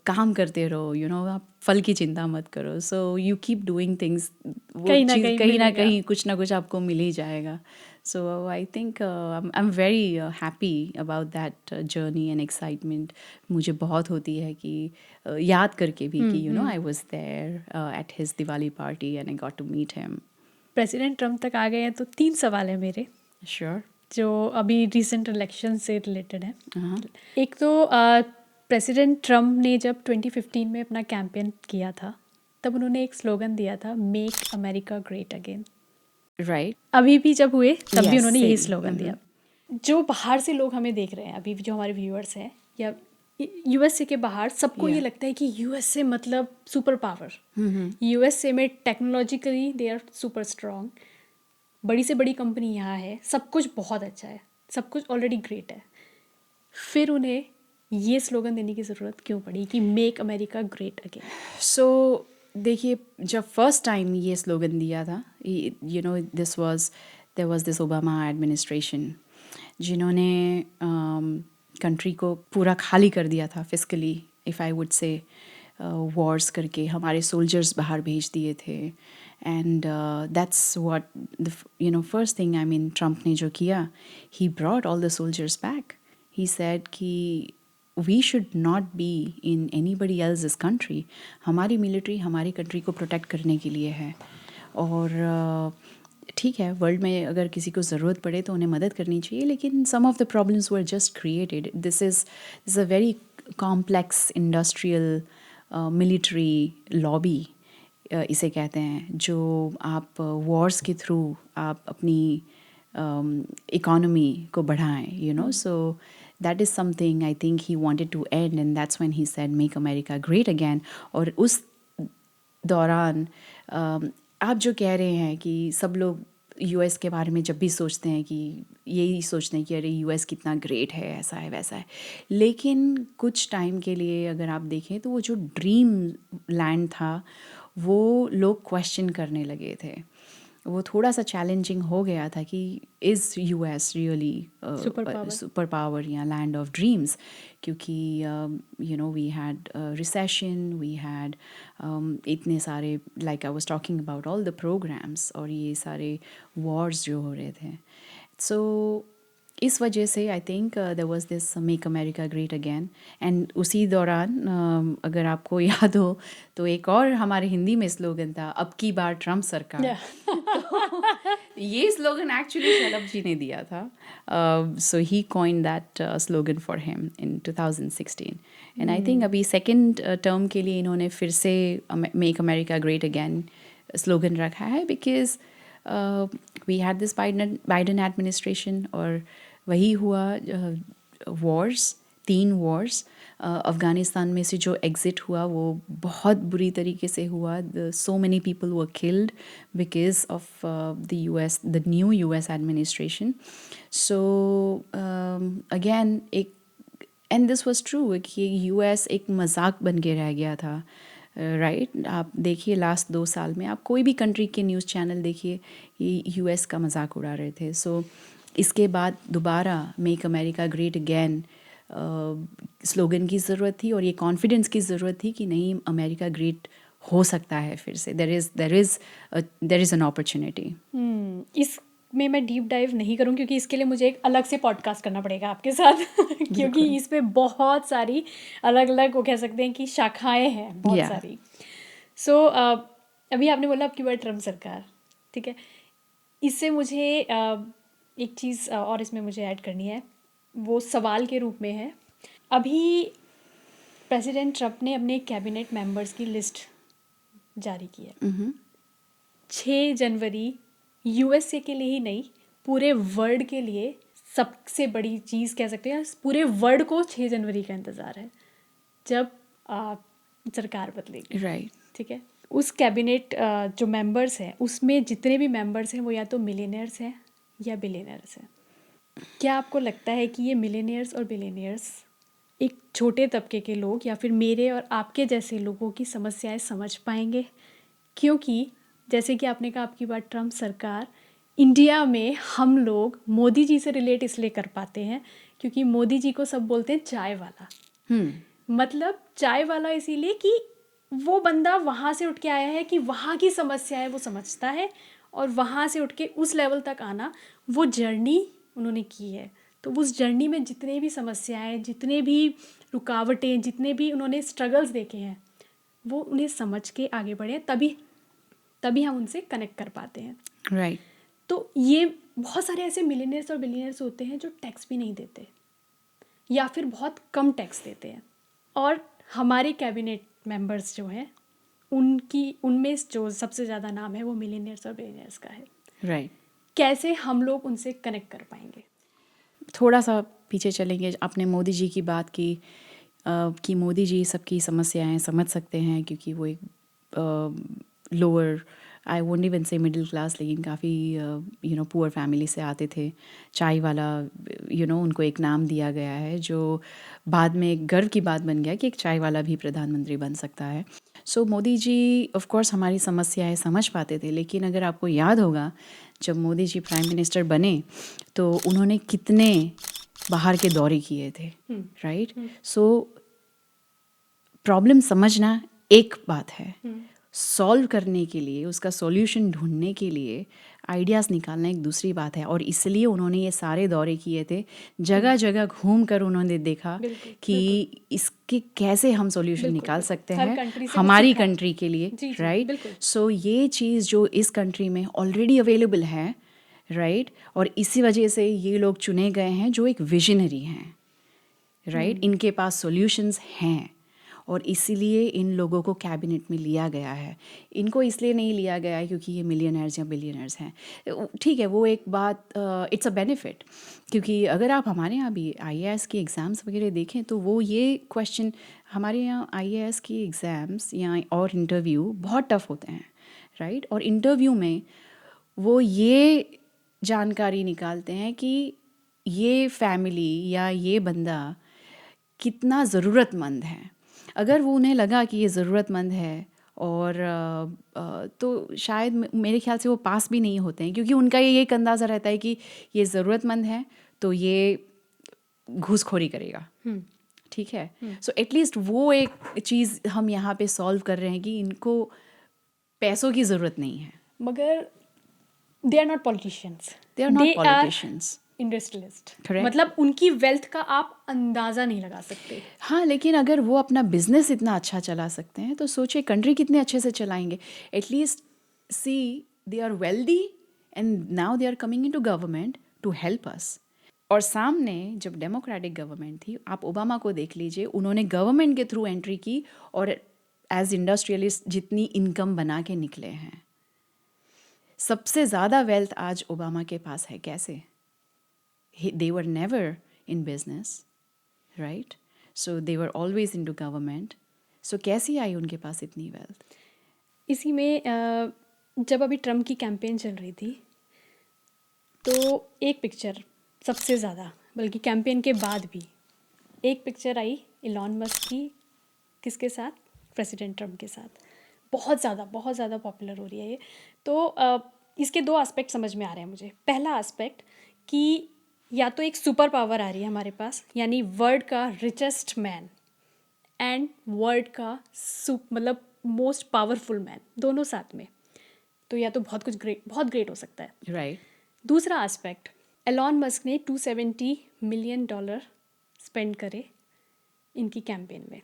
काम करते रहो, आप फल की चिंता मत करो. So you keep doing things, वो कहीं ना चीज़ कहीं कहीं ना मिलेगा. कहीं कुछ ना कुछ आपको मिल ही जाएगा. So I think I am very happy about that journey and excitement. मुझे बहुत होती है कि याद करके भी कि I was there at his Diwali party and I got to meet him. President Trump तक आ गए हैं तो 3 सवाल है मेरे, श्योर. जो अभी रिसेंट इलेक्शन से रिलेटेड है. हाँ. एक तो प्रेसिडेंट ट्रम्प ने जब 2015 में अपना कैंपेन किया था तब उन्होंने एक स्लोगन दिया था, make America great again. Right. अभी भी जब हुए तब भी Yes, उन्होंने यही same. स्लोगन दिया. जो बाहर से लोग हमें देख रहे हैं अभी, जो हमारे व्यूअर्स हैं या यूएसए के बाहर, सबको ये लगता है कि यूएसए मतलब सुपर पावर. यूएसए में technologically they are super strong. बड़ी से बड़ी कंपनी यहाँ है, सब कुछ बहुत अच्छा है, सब कुछ ऑलरेडी ग्रेट है. फिर उन्हें ये स्लोगन देने की ज़रूरत क्यों पड़ी कि make America great again? So देखिए, जब फर्स्ट टाइम ये स्लोगन दिया था, there was this Obama administration जिन्होंने कंट्री को पूरा खाली कर दिया था physically, if I would say, wars करके हमारे सोल्जर्स बाहर भेज दिए थे. And that's what first thing, I mean Trump ने जो किया, he brought all the soldiers back. He said कि we should not be in anybody else's country. हमारी मिलिट्री हमारी कंट्री को प्रोटेक्ट करने के लिए है. और ठीक है, वर्ल्ड में अगर किसी को ज़रूरत पड़े तो उन्हें मदद करनी चाहिए, लेकिन some of the problems were just created. This is a very complex industrial military lobby इसे कहते हैं, जो आप वॉर्स के थ्रू आप अपनी इकोनॉमी को बढ़ाएं. सो that is something I think he wanted to end, and that's when he said make America great again. और उस दौरान आप जो कह रहे हैं कि सब लोग यूएस के बारे में जब भी सोचते हैं कि यही सोचते हैं कि अरे यूएस कितना ग्रेट है, ऐसा है वैसा है, लेकिन कुछ टाइम के लिए अगर आप देखें तो वो जो ड्रीम लैंड था वो लोग क्वेश्चन करने लगे थे. वो थोड़ा सा चैलेंजिंग हो गया था कि is US really super power या लैंड ऑफ ड्रीम्स, क्योंकि you know we had recession, we had इतने सारे, like I was talking about all the programs, और ये सारे वॉर्स जो हो रहे थे. सो इस वजह से I think there was this make America great again. And उसी दौरान अगर आपको याद हो तो एक और हमारे हिंदी में स्लोगन था, अब की बार ट्रम्प सरकार. तो ये स्लोगन एक्चुअली शलभ जी ने दिया था. So he coined that slogan for him in 2016. And I think अभी सेकेंड टर्म के लिए इन्होंने फिर से make America great again slogan रखा है, because we had this Biden administration, और वही हुआ, वॉर्स, 3 वॉर्स. अफ़गानिस्तान में से जो एग्ज़िट हुआ वो बहुत बुरी तरीके से हुआ. So many people were killed because of the new US administration. So again एक, एंड दिस वाज ट्रू कि यूएस एक मजाक बन के रह गया था. राइट आप देखिए लास्ट 2 साल में आप कोई भी कंट्री के न्यूज़ चैनल देखिए, ये यूएस का मजाक उड़ा रहे थे. सो इसके बाद दोबारा make America great again slogan की ज़रूरत थी, और ये कॉन्फिडेंस की ज़रूरत थी कि नहीं, अमेरिका ग्रेट हो सकता है फिर से. There is an opportunity. इसमें मैं डीप डाइव नहीं करूं क्योंकि इसके लिए मुझे एक अलग से पॉडकास्ट करना पड़ेगा आपके साथ क्योंकि इसमें बहुत सारी अलग अलग, वो कह सकते हैं कि शाखाएं हैं बहुत सारी. सो अभी आपने बोला आपकी बार ट्रम्प सरकार, ठीक है. इससे मुझे एक चीज़ और इसमें मुझे ऐड करनी है, वो सवाल के रूप में है. अभी प्रेसिडेंट ट्रम्प ने अपने कैबिनेट मेंबर्स की लिस्ट जारी की है. 6 जनवरी यूएसए के लिए ही नहीं, पूरे वर्ल्ड के लिए सबसे बड़ी चीज़ कह सकते हैं. पूरे वर्ल्ड को 6 जनवरी का इंतज़ार है जब सरकार बदलेगी. राइट, ठीक है. उस कैबिनेट जो मेंबर्स हैं उसमें जितने भी मेंबर्स हैं वो या तो मिलियनेयर्स हैं या बिलियनर्स हैं. क्या आपको लगता है कि ये मिलियनेयर्स और बिलियनर्स एक छोटे तबके के लोग या फिर मेरे और आपके जैसे लोगों की समस्याएं समझ पाएंगे? क्योंकि जैसे कि आपने कहा आपकी बात ट्रम्प सरकार, इंडिया में हम लोग मोदी जी से रिलेट इसलिए कर पाते हैं क्योंकि मोदी जी को सब बोलते हैं चाय वाला. मतलब चाय वाला इसीलिए कि वो बंदा वहाँ से उठ के आया है कि वहाँ की समस्या है वो समझता है, और वहाँ से उठ के उस लेवल तक आना, वो जर्नी उन्होंने की है. तो उस जर्नी में जितने भी समस्याएं, जितने भी रुकावटें, जितने भी उन्होंने स्ट्रगल्स देखे हैं, वो उन्हें समझ के आगे बढ़े, तभी हम उनसे कनेक्ट कर पाते हैं. राइट. तो ये बहुत सारे ऐसे मिलियनेयर्स और बिलियनेयर्स होते हैं जो टैक्स भी नहीं देते या फिर बहुत कम टैक्स देते हैं, और हमारे कैबिनेट मेंबर्स जो हैं उनमें जो सबसे ज़्यादा नाम है वो मिलियनेयर्स और बिलियनेयर्स का है. राइट. कैसे हम लोग उनसे कनेक्ट कर पाएंगे? थोड़ा सा पीछे चलेंगे. आपने मोदी जी की बात की कि मोदी जी सबकी समस्याएं समझ सकते हैं क्योंकि वो एक लोअर, आई वोंट इवन से मिडिल क्लास, लेकिन काफ़ी पुअर फैमिली से आते थे. चाय वाला, उनको एक नाम दिया गया है जो बाद में एक गर्व की बात बन गया कि एक चाय वाला भी प्रधानमंत्री बन सकता है. सो मोदी जी ऑफ कोर्स हमारी समस्याएं समझ पाते थे, लेकिन अगर आपको याद होगा जब मोदी जी प्राइम मिनिस्टर बने तो उन्होंने कितने बाहर के दौरे किए थे. राइट. सो प्रॉब्लम समझना एक बात है, सॉल्व करने के लिए, उसका सॉल्यूशन ढूंढने के लिए आइडियाज़ निकालना एक दूसरी बात है. और इसलिए उन्होंने ये सारे दौरे किए थे, जगह जगह घूम कर उन्होंने देखा कि इसके कैसे हम सॉल्यूशन निकाल सकते हैं हमारी कंट्री के लिए. राइट. सो ये चीज़ जो इस कंट्री में ऑलरेडी अवेलेबल है, राइट, और इसी वजह से ये लोग चुने गए हैं जो एक विजनरी हैं. राइट. इनके पास सॉल्यूशंस हैं, और इसीलिए इन लोगों को कैबिनेट में लिया गया है। इनको इसलिए नहीं लिया गया है क्योंकि ये मिलियनर्स या बिलियनर्स हैं। ठीक है, वो एक बात, इट्स अ बेनिफिट, क्योंकि अगर आप हमारे यहाँ भी आईएएस की एग्ज़ाम्स वगैरह देखें तो वो ये क्वेश्चन, हमारे यहाँ आईएएस की एग्ज़ाम्स या और इंटरव्यू बहुत टफ होते हैं, राइट। और इंटरव्यू में वो ये जानकारी निकालते हैं कि ये फैमिली या ये बंदा कितना ज़रूरतमंद है। अगर वो उन्हें लगा कि ये ज़रूरतमंद है और तो शायद मेरे ख्याल से वो पास भी नहीं होते हैं, क्योंकि उनका ये एक अंदाज़ा रहता है कि ये ज़रूरतमंद है तो ये घूसखोरी करेगा, ठीक है। सो एटलीस्ट वो एक चीज़ हम यहाँ पे सॉल्व कर रहे हैं कि इनको पैसों की ज़रूरत नहीं है। मगर they are not politicians, they are not politicians, industrialist. Correct. मतलब उनकी वेल्थ का आप अंदाज़ा नहीं लगा सकते। हाँ, लेकिन अगर वो अपना बिजनेस इतना अच्छा चला सकते हैं तो सोचिए कंट्री कितने अच्छे से चलाएंगे। At least see, they are wealthy and now they are coming into government to help us. और सामने जब डेमोक्रेटिक गवर्नमेंट थी, आप ओबामा को देख लीजिए, उन्होंने गवर्नमेंट के थ्रू एंट्री की और एज इंडस्ट्रियलिस्ट जितनी इनकम बना के निकले हैं। सबसे ज़्यादा वेल्थ आज ओबामा के पास है। कैसे? They were never in business, right? So they were always into government. So कैसी आई उनके पास इतनी वेल्थ? इसी में जब अभी ट्रम्प की कैंपेन चल रही थी तो एक पिक्चर सबसे ज़्यादा, बल्कि कैंपेन के बाद भी एक पिक्चर आई इलॉन मस्क की, किसके साथ? प्रेसिडेंट ट्रम्प के साथ। बहुत ज़्यादा पॉपुलर हो रही है ये। तो इसके दो एस्पेक्ट समझ में आ रहे हैं मुझे। पहला एस्पेक्ट कि या तो एक सुपर पावर आ रही है हमारे पास, यानी वर्ल्ड का रिचेस्ट मैन एंड वर्ल्ड का मतलब मोस्ट पावरफुल मैन, दोनों साथ में, तो या तो बहुत ग्रेट हो सकता है, राइट। दूसरा एस्पेक्ट, एलॉन मस्क ने $270 मिलियन स्पेंड करे इनकी कैंपेन में।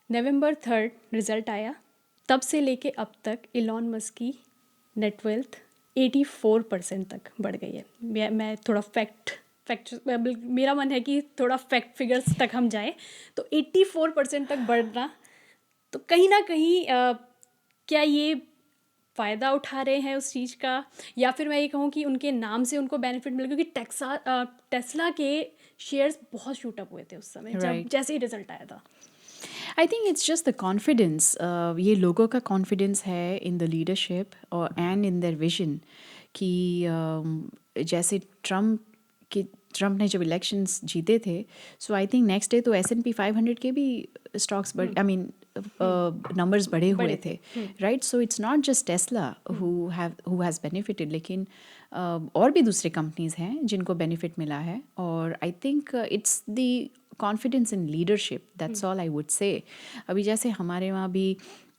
November 3 रिज़ल्ट आया, तब से लेके अब तक एलॉन मस्क की नेट वेल्थ 84% तक बढ़ गई है। मैं थोड़ा फैक्ट मेरा मन है कि थोड़ा फैक्ट फिगर्स तक हम जाए, तो 84% तक बढ़ना, तो कहीं ना कहीं क्या ये फ़ायदा उठा रहे हैं उस चीज़ का, या फिर मैं ये कहूँ कि उनके नाम से उनको बेनिफिट मिला, क्योंकि टेस्ला के शेयर्स बहुत शूट अप हुए थे उस समय जब जैसे ही रिजल्ट आया था। आई think it's just the confidence, ये लोगों का कॉन्फिडेंस है इन द लीडरशिप और एंड इन देयर विजन कि जैसे ट्रम्प ने जब इलेक्शंस जीते थे, सो आई थिंक नेक्स्ट डे तो S&P 500 के भी स्टॉक्स आई मीन नंबर्स बढ़े हुए थे, right. So it's not just Tesla who has benefited, लेकिन और भी दूसरे कंपनीज हैं जिनको बेनिफिट मिला है। और आई think it's the confidence in leadership, that's all I would से। अभी जैसे हमारे वहाँ भी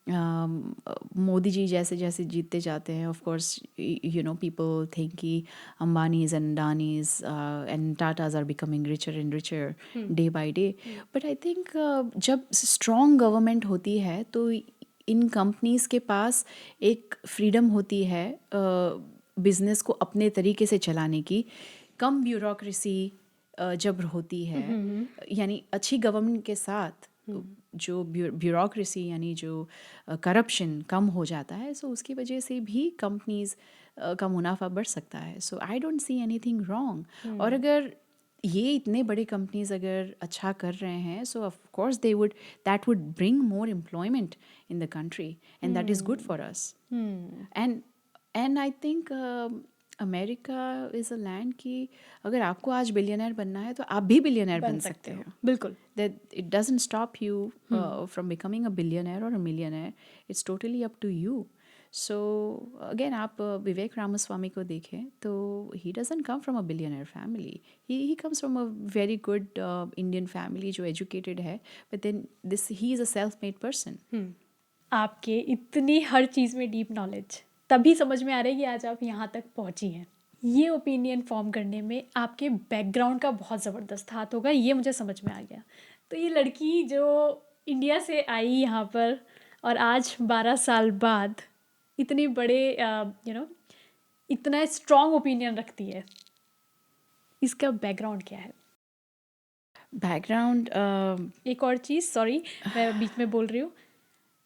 मोदी जी जैसे जैसे जीतते जाते हैं, of course you know people think कि Ambanis and Adanis and Tatas are becoming richer and richer day by day. But I think जब स्ट्रॉन्ग गवर्नमेंट होती है तो इन कंपनीज के पास एक फ्रीडम होती है बिजनेस को अपने तरीके से चलाने की, कम ब्यूरोक्रेसी जब होती है, यानी अच्छी गवर्नमेंट के साथ जो ब्यूरोक्रेसी यानी जो करप्शन कम हो जाता है, सो उसकी वजह से भी कंपनीज का मुनाफा बढ़ सकता है। So I don't see anything wrong. और अगर ये इतने बड़े कंपनीज अगर अच्छा कर रहे हैं, सो of course that would bring more employment in the country and that is good for us. And I think America is a land कि अगर आपको आज बिलियनर बनना है तो आप भी बिलियनर बन सकते हो। बिल्कुल, that it doesn't stop you from becoming a billionaire or a millionaire. It's totally up to you. So again, आप विवेक रामास्वामी को देखें तो he doesn't come from a billionaire family. He comes from a very good Indian family जो educated है, but then he is a self-made person. आपके इतनी हर चीज़ में deep knowledge तभी समझ में आ रहा है कि आज आप यहाँ तक पहुँची हैं। ये ओपिनियन फॉर्म करने में आपके बैकग्राउंड का बहुत ज़बरदस्त हाथ होगा, ये मुझे समझ में आ गया। तो ये लड़की जो इंडिया से आई यहाँ पर और आज 12 साल बाद इतनी बड़े इतना स्ट्रॉन्ग ओपिनियन रखती है, इसका बैकग्राउंड क्या है? बैकग्राउंड एक और चीज़, सॉरी मैं बीच में बोल रही हूँ,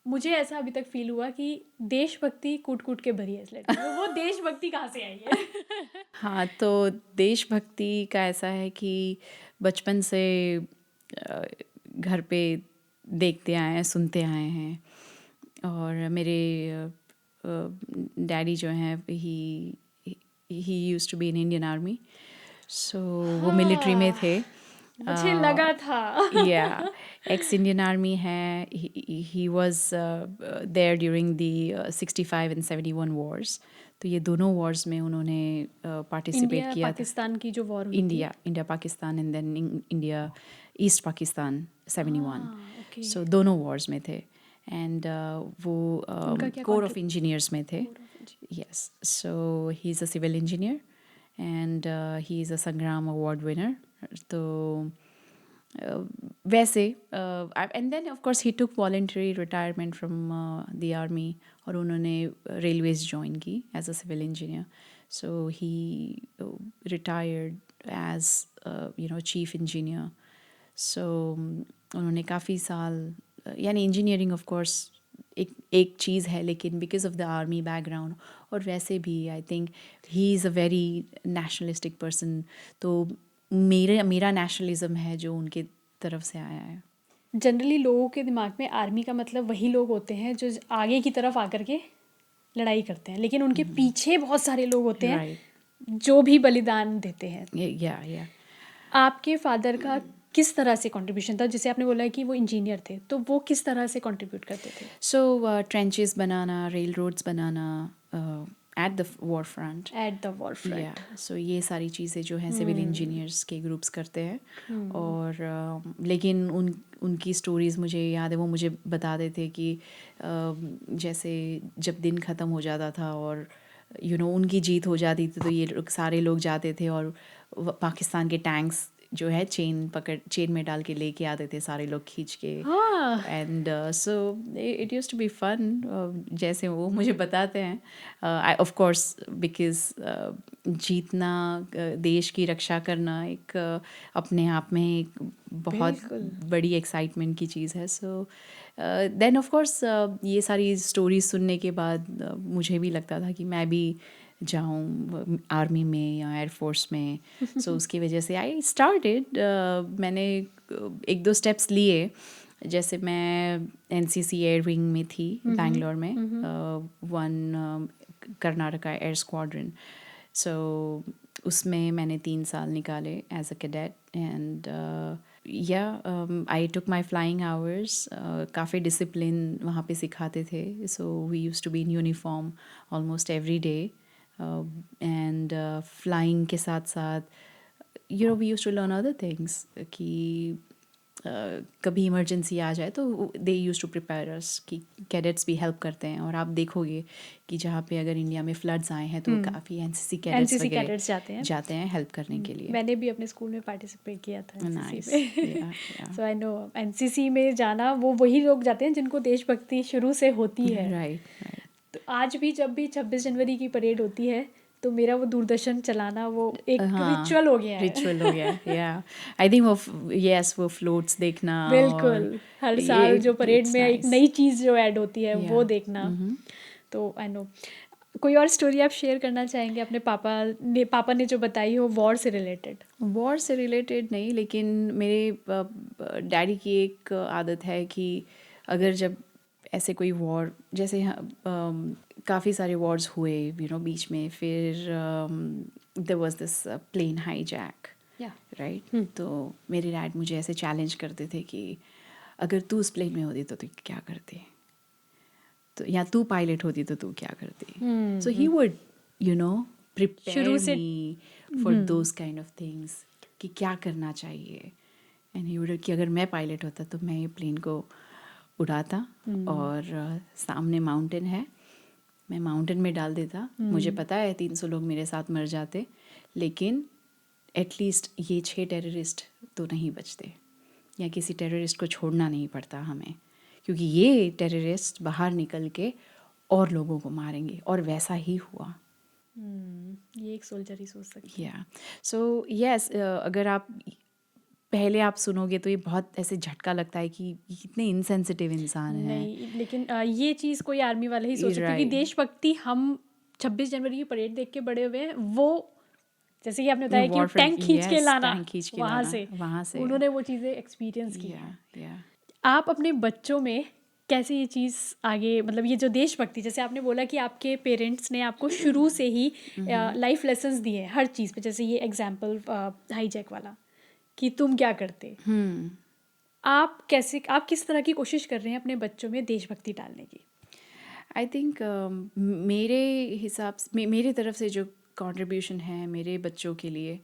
मुझे ऐसा अभी तक फील हुआ कि देशभक्ति कूट कूट के भरी है इस लड़की में। वो देशभक्ति कहाँ से आई है? हाँ, तो देशभक्ति का ऐसा है कि बचपन से घर पे देखते आए हैं, सुनते आए हैं। और मेरे डैडी जो हैं he used to be in Indian army, so वो मिलिट्री में थे। मुझे लगा था। या एक्स इंडियन आर्मी है। He was there during the 65 and 71 wars. तो ये दोनों वॉर्स में उन्होंने पार्टिसिपेट इंडिया किया था। पाकिस्तान की जो वॉर हुई थी। India Pakistan and then India east Pakistan 71। Okay. So दोनों वॉर्स में थे। एंड वो उनका क्या कोर ऑफ इंजीनियर्स में थे। Corps of Engineers। Yes, so he is a civil engineer and he is a Sangram award winner. तो वैसे and then of course he took voluntary retirement from the army और उन्होंने railways join की as a civil engineer. So he retired as chief engineer. So उन्होंने काफ़ी साल यानी engineering of course एक चीज़ है, लेकिन because of the army background और वैसे भी I think he is a very nationalistic person. तो मेरा नेशनलिज्म है जो उनके तरफ से आया है। जनरली लोगों के दिमाग में आर्मी का मतलब वही लोग होते हैं जो आगे की तरफ आकर के लड़ाई करते हैं, लेकिन उनके पीछे बहुत सारे लोग होते हैं राइट। जो भी बलिदान देते हैं। या आपके फादर का किस तरह से कंट्रीब्यूशन था? जैसे आपने बोला कि वो इंजीनियर थे, तो वो किस तरह से कंट्रीब्यूट करते थे? सो ट्रेंचेस बनाना, रेल रोड्स बनाना at the war front. At the war front. या सो ये सारी चीज़ें जो हैं सिविल इंजीनियर्स के ग्रुप्स करते हैं। और लेकिन उनकी स्टोरीज़ मुझे याद है, वो मुझे बताते थे कि जैसे जब दिन ख़त्म हो जाता था और उनकी जीत हो जाती थी, तो ये सारे लोग जाते थे और पाकिस्तान के टैंक्स जो है चेन में डाल के लेके आते थे सारे लोग खींच के। हाँ। And so it used to be fun, जैसे वो मुझे बताते हैं। ऑफ कोर्स बिकॉज जीतना, देश की रक्षा करना एक अपने आप में एक बहुत बड़ी एक्साइटमेंट की चीज़ है। सो देन ऑफ कोर्स ये सारी स्टोरीज सुनने के बाद मुझे भी लगता था कि मैं भी जाऊँ आर्मी में या एयरफोर्स में। सो उसकी वजह से आई स्टार्टेड, मैंने एक दो स्टेप्स लिए। जैसे मैं एनसीसी एयर विंग में थी बैंगलोर में, वन कर्नाटका एयर स्क्वाड्रन। सो उसमें मैंने 3 साल निकाले एज अ कैडेट। एंड या I took my flying hours. काफ़ी डिसिप्लिन वहाँ पे सिखाते थे। So we used to be in uniform almost every day. And flying के साथ साथ we used to learn other things कि कभी इमरजेंसी आ जाए तो they used to prepare us, कि कैडेट्स भी हेल्प करते हैं। और आप देखोगे कि जहाँ पे अगर इंडिया में फ्लड्स आए हैं तो काफ़ी एनसीसी कैडेट्स कैडेट्स जाते हैं हेल्प करने के लिए। मैंने भी अपने स्कूल में पार्टिसिपेट किया था Nice. एनसीसी Yeah, में। सो आई नो एनसीसी में जाना वो वही लोग जाते हैं जिनको देशभक्ति शुरू से होती है। राइट। तो आज भी जब भी 26 जनवरी की परेड होती है तो मेरा वो दूरदर्शन चलाना वो एक रिचुअल हो गया है। रिचुअल हो गया। या आई थिंक वो फ्लोट्स देखना बिल्कुल, हर साल जो परेड में एक nice. नई चीज़ जो ऐड होती है वो Yeah. देखना। तो आई नो कोई और स्टोरी आप शेयर करना चाहेंगे अपने पापा ने जो बताई हो वॉर से रिलेटेड? वॉर से रिलेटेड नहीं, लेकिन मेरे डैडी की एक आदत है कि अगर जब ऐसे कोई वॉर, जैसे काफ़ी सारे वॉर्स हुए बीच में, फिर there was this plane hijack, right. तो मेरे डैड मुझे ऐसे चैलेंज करते थे कि अगर तू उस प्लेन में होती तो तू क्या करती, तो या तू पायलट होती तो तू क्या करती। So he would prepare me for those kind of things कि क्या करना चाहिए। एंड ही वुड कि अगर मैं पायलट होता तो मैं ये प्लेन को उड़ाता और सामने माउंटेन है, मैं माउंटेन में डाल देता। मुझे पता है 300 लोग मेरे साथ मर जाते, लेकिन एटलीस्ट ये 6 टेररिस्ट तो नहीं बचते, या किसी टेररिस्ट को छोड़ना नहीं पड़ता हमें, क्योंकि ये टेररिस्ट बाहर निकल के और लोगों को मारेंगे। और वैसा ही हुआ। ये एक सोल्जर ही सोच सकती है। या सो यस, अगर आप पहले आप सुनोगे तो ये बहुत ऐसे झटका लगता है कि ये कितने इनसेंसिटिव इंसान हैं। नहीं, लेकिन ये चीज़ कोई आर्मी वाला ही सोच सकते हैं, क्योंकि राइट, देशभक्ति हम 26 जनवरी की परेड देख के बड़े हुए हैं। वो जैसे कि आपने बताया कि वो वॉरफेयर, टैंक खींच के यस, लाना टैंक खींच के वहाँ लाना से, वहाँ से। उन्होंने वो चीज़ें एक्सपीरियंस की हैं। या आप अपने बच्चों में कैसे ये चीज़ आगे, मतलब ये जो देशभक्ति, जैसे आपने बोला कि आपके पेरेंट्स ने आपको शुरू से ही लाइफ लेसन्स दिए हैं हर चीज़ पे, जैसे ये एग्जाम्पल हाईजैक वाला कि तुम क्या करते, आप किस तरह की कोशिश कर रहे हैं अपने बच्चों में देशभक्ति डालने की? आई थिंक मेरे हिसाब से मेरे तरफ से जो कंट्रीब्यूशन है मेरे बच्चों के लिए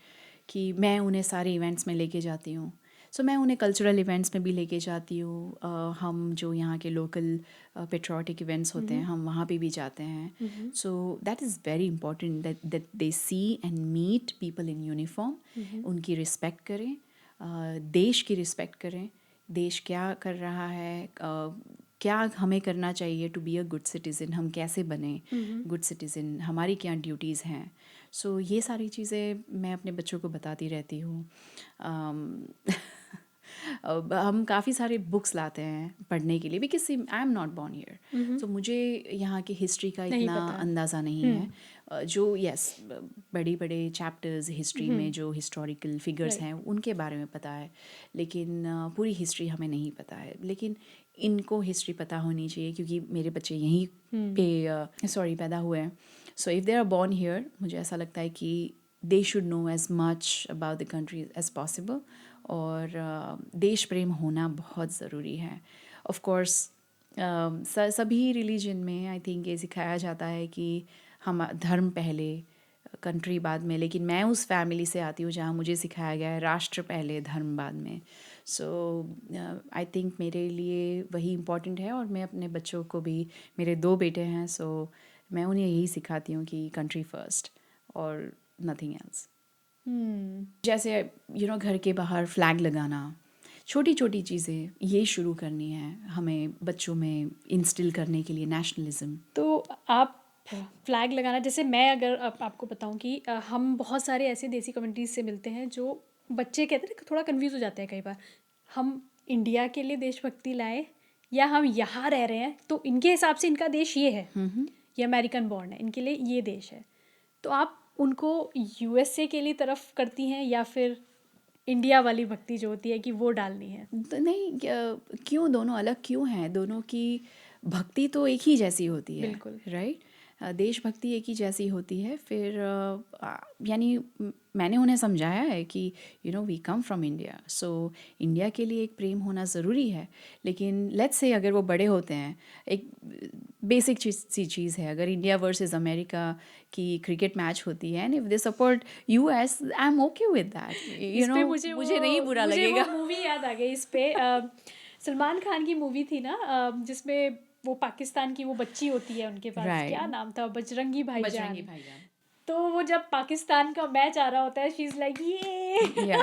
कि मैं उन्हें सारे इवेंट्स में लेके जाती हूँ। सो मैं उन्हें कल्चरल इवेंट्स में भी लेके जाती हूँ। हम जो यहाँ के लोकल पेट्रियाटिक इवेंट्स होते हैं हम वहाँ पे भी जाते हैं। So that is very important that they see and meet people in uniform. उनकी रिस्पेक्ट करें, देश की रिस्पेक्ट करें, देश क्या कर रहा है, क्या हमें करना चाहिए to be a good citizen, हम कैसे बने गुड सिटीज़न, हमारी क्या ड्यूटीज़ हैं। सो ये सारी चीज़ें मैं अपने बच्चों को बताती रहती हूँ। हम काफ़ी सारे बुक्स लाते हैं पढ़ने के लिए because I am not born here, तो मुझे यहाँ की हिस्ट्री का नहीं इतना पता है। अंदाज़ा नहीं है। जो यस बड़े बड़े चैप्टर्स हिस्ट्री में जो हिस्टोरिकल फिगर्स हैं उनके बारे में पता है, लेकिन पूरी हिस्ट्री हमें नहीं पता है। लेकिन इनको हिस्ट्री पता होनी चाहिए क्योंकि मेरे बच्चे यहीं पे पैदा हुए हैं। So if they are born here, मुझे ऐसा लगता है कि they should know as much about the country as possible. और देश प्रेम होना बहुत ज़रूरी है। ऑफ कोर्स सभी रिलीजन में आई थिंक ये सिखाया जाता है कि हम धर्म पहले कंट्री बाद में, लेकिन मैं उस फैमिली से आती हूँ जहाँ मुझे सिखाया गया है राष्ट्र पहले धर्म बाद में। सो आई थिंक मेरे लिए वही इम्पॉर्टेंट है। और मैं अपने बच्चों को भी, मेरे 2 बेटे हैं, सो मैं उन्हें यही सिखाती हूँ कि कंट्री फर्स्ट और नथिंग एल्स। जैसे घर के बाहर फ्लैग लगाना, छोटी छोटी चीज़ें ये शुरू करनी है हमें बच्चों में इंस्टिल करने के लिए नेशनलिज्म। तो आप फ्लैग लगाना, जैसे मैं अगर आपको बताऊं कि हम बहुत सारे ऐसे देसी कम्युनिटीज़ से मिलते हैं जो बच्चे कहते हैं थोड़ा कंफ्यूज हो जाते हैं कई बार, हम इंडिया के लिए देशभक्ति लाएं या हम यहाँ रह रहे हैं तो इनके हिसाब से इनका देश ये है, ये अमेरिकन बॉर्न है, इनके लिए ये देश है। तो आप उनको यूएसए के लिए तरफ करती हैं या फिर इंडिया वाली भक्ति जो होती है कि वो डालनी है? नहीं, क्यों दोनों अलग क्यों हैं? दोनों की भक्ति तो एक ही जैसी होती है, बिल्कुल। राइट? देशभक्ति एक ही जैसी होती है। फिर यानी मैंने उन्हें समझाया है कि we come from India, so India के लिए एक प्रेम होना ज़रूरी है। लेकिन लेट्स से अगर वो बड़े होते हैं, एक बेसिक सी चीज़ है, अगर इंडिया वर्सेस अमेरिका की क्रिकेट मैच होती है and if they support US, I am okay with that. मुझे नहीं बुरा लगेगा। मूवी याद आ गई इस पे, सलमान खान की मूवी थी ना, जिसमें वो पाकिस्तान की वो बच्ची होती है, उनके पास क्या नाम था, बजरंगी भाईजान। तो वो जब पाकिस्तान का मैच आ रहा होता है, शी इज लाइक ये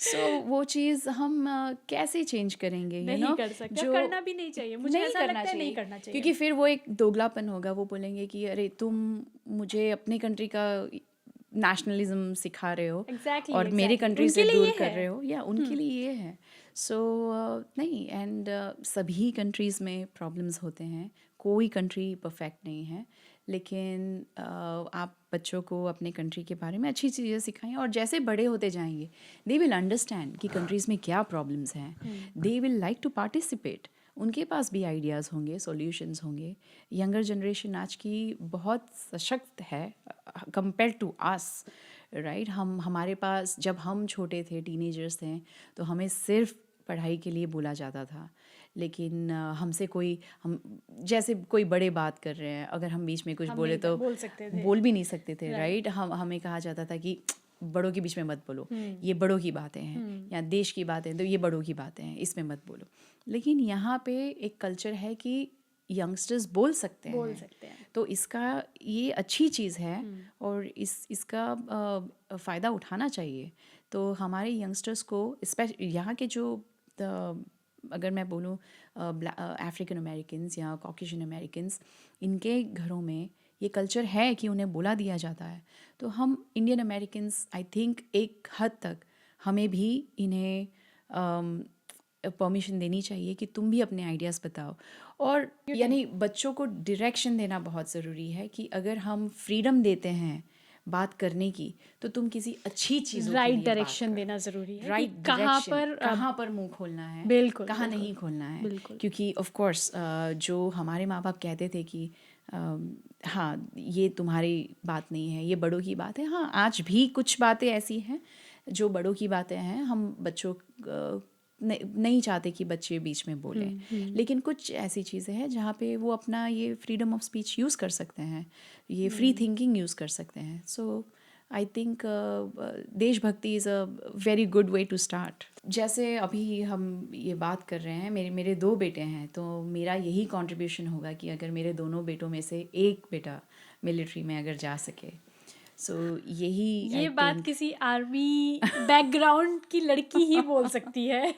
सो वो चीज़ हम कैसे चेंज करेंगे? नहीं कर सकते, जो करना भी नहीं चाहिए, मुझे ऐसा लगता है नहीं करना चाहिए, क्योंकि फिर वो एक दोगलापन होगा। वो बोलेंगे कि अरे तुम मुझे अपनी कंट्री का नेशनलिज्म सिखा रहे हो और मेरे कंट्री से दूर कर रहे हो, या उनके लिए ये है। सो नहीं, एंड सभी कंट्रीज़ में प्रॉब्लम्स होते हैं, कोई कंट्री परफेक्ट नहीं है। लेकिन आप बच्चों को अपने कंट्री के बारे में अच्छी चीज़ें सिखाएं और जैसे बड़े होते जाएंगे दे विल अंडरस्टैंड कि कंट्रीज़ में क्या प्रॉब्लम्स हैं, they will like to participate, उनके पास भी आइडियाज़ होंगे, सॉल्यूशंस होंगे। यंगर जनरेशन आज की बहुत सशक्त है कंपेयर टू आस, राइट? हमारे पास जब हम छोटे थे, टीनेजर्स थे, तो हमें सिर्फ पढ़ाई के लिए बोला जाता था। लेकिन हमसे हम जैसे कोई बड़े बात कर रहे हैं, अगर हम बीच में कुछ बोले तो बोल भी नहीं सकते थे, राइट? हमें कहा जाता था कि बड़ों के बीच में मत बोलो, ये बड़ों की बातें हैं, या देश की बातें तो ये बड़ों की बातें हैं, इसमें मत बोलो। लेकिन यहाँ पे एक कल्चर है कि यंगस्टर्स बोल सकते हैं, तो इसका ये अच्छी चीज़ है और इसका फ़ायदा उठाना चाहिए। तो हमारे यंगस्टर्स को यहाँ के जो अगर मैं बोलूँ अफ्रीकन अमेरिकन्स या कॉकेशियन अमेरिकन्स, इनके घरों में ये कल्चर है कि उन्हें बोला दिया जाता है। तो हम इंडियन अमेरिकन्स आई थिंक एक हद तक हमें भी इन्हें परमिशन देनी चाहिए कि तुम भी अपने आइडियाज़ बताओ। और यानी बच्चों को डायरेक्शन देना बहुत ज़रूरी है कि अगर हम फ्रीडम देते हैं बात करने की, तो तुम किसी अच्छी चीज़ों के राइट लिए बात डायरेक्शन करो। देना ज़रूरी है राइट कि कहाँ पर कहाँ पर मुंह खोलना है, बिल्कुल, कहाँ बिल्कुल, नहीं खोलना है। बिल्कुल। क्योंकि ऑफ कोर्स जो हमारे माँ बाप कहते थे कि हाँ ये तुम्हारी बात नहीं है, ये बड़ों की बात है। हाँ, आज भी कुछ बातें ऐसी हैं जो बड़ों की बातें हैं, हम बच्चों नहीं चाहते कि बच्चे बीच में बोलें, लेकिन कुछ ऐसी चीज़ें हैं जहाँ पे वो अपना ये फ्रीडम ऑफ स्पीच यूज़ कर सकते हैं, ये फ्री थिंकिंग यूज़ कर सकते हैं। सो आई थिंक देशभक्ति is a very good way to start. जैसे अभी हम ये बात कर रहे हैं, मेरे 2 बेटे हैं, तो मेरा यही कंट्रीब्यूशन होगा कि अगर मेरे दोनों बेटों में से एक बेटा मिलिट्री में अगर जा सके, सो यही ये I बात think, किसी आर्मी बैकग्राउंड की लड़की ही बोल सकती है।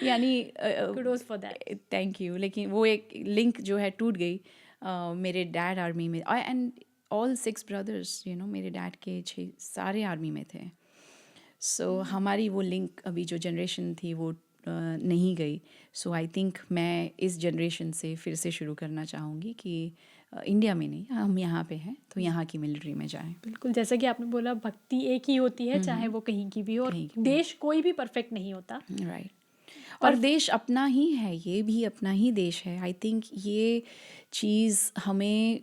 यानी kudos for that. Thank you. लेकिन वो एक लिंक जो है टूट गई। मेरे डैड आर्मी में, एंड ऑल 6 ब्रदर्स, मेरे डैड के 6 सारे आर्मी में थे। सो हमारी वो लिंक अभी जो जनरेशन थी वो नहीं गई। सो आई थिंक मैं इस जनरेशन से फिर से शुरू करना चाहूँगी कि इंडिया में नहीं, हम यहाँ पे हैं तो यहाँ की मिलिट्री में जाएं। बिल्कुल, जैसा कि आपने बोला, भक्ति एक ही होती है, चाहे वो कहीं की भी हो, और देश कोई भी परफेक्ट नहीं होता। राइट। और देश अपना ही है, ये भी अपना ही देश है। आई थिंक ये चीज़ हमें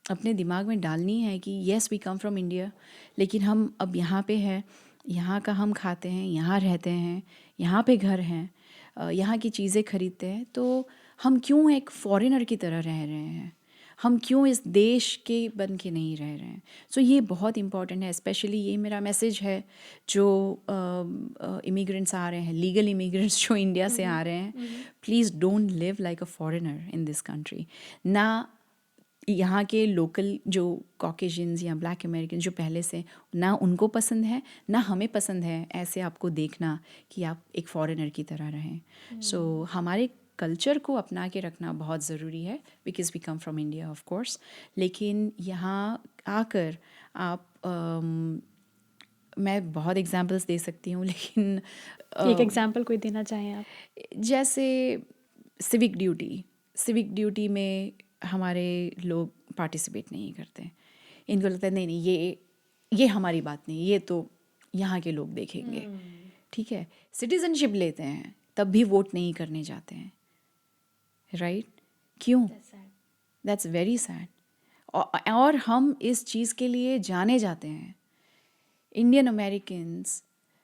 अपने दिमाग में डालनी है कि yes we come from India, लेकिन हम अब यहाँ पे हैं, यहाँ का हम खाते हैं, यहाँ रहते हैं, यहाँ पे घर हैं, यहाँ की चीज़ें खरीदते हैं, तो हम क्यों एक फॉरेनर की तरह रह रहे हैं? हम क्यों इस देश के बन के नहीं रह रहे हैं? सो ये बहुत इम्पॉर्टेंट है। स्पेशली ये मेरा मैसेज है जो इमिग्रेंट्स आ रहे हैं, लीगल इमिग्रेंट्स जो इंडिया से आ रहे हैं, please don't live like a foreigner in this country. ना यहाँ के लोकल जो कॉकेशियंस या ब्लैक अमेरिकन जो पहले से, ना उनको पसंद है, ना हमें पसंद है ऐसे आपको देखना कि आप एक फॉरेनर की तरह रहें। सो हमारे कल्चर को अपना के रखना बहुत ज़रूरी है, because we come from India of course. लेकिन यहाँ आकर आप मैं बहुत एग्जांपल्स दे सकती हूँ, लेकिन एक एग्जांपल कोई देना चाहें आप? जैसे सिविक ड्यूटी में हमारे लोग पार्टिसिपेट नहीं करते। इनको लगता है नहीं नहीं, ये हमारी बात नहीं, ये तो यहाँ के लोग देखेंगे। ठीक है, सिटीजनशिप लेते हैं तब भी वोट नहीं करने जाते हैं। राइट? क्यों? That's very sad. और हम इस चीज़ के लिए जाने जाते हैं। इंडियन अमेरिकन्स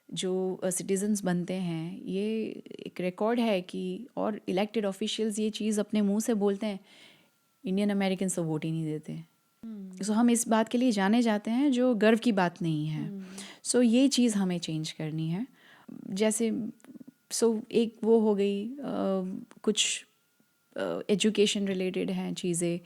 जो सिटीजन्स बनते हैं, ये एक रिकॉर्ड है कि, और इलेक्टेड ऑफिशियल्स ये चीज़ अपने मुंह से बोलते हैं, इंडियन अमेरिकन्स तो वोट ही नहीं देते। सो हम इस बात के लिए जाने जाते हैं जो गर्व की बात नहीं है। सो ये चीज़ हमें चेंज करनी है। जैसे एक वो हो गई, कुछ एजुकेशन रिलेटेड हैं चीज़ें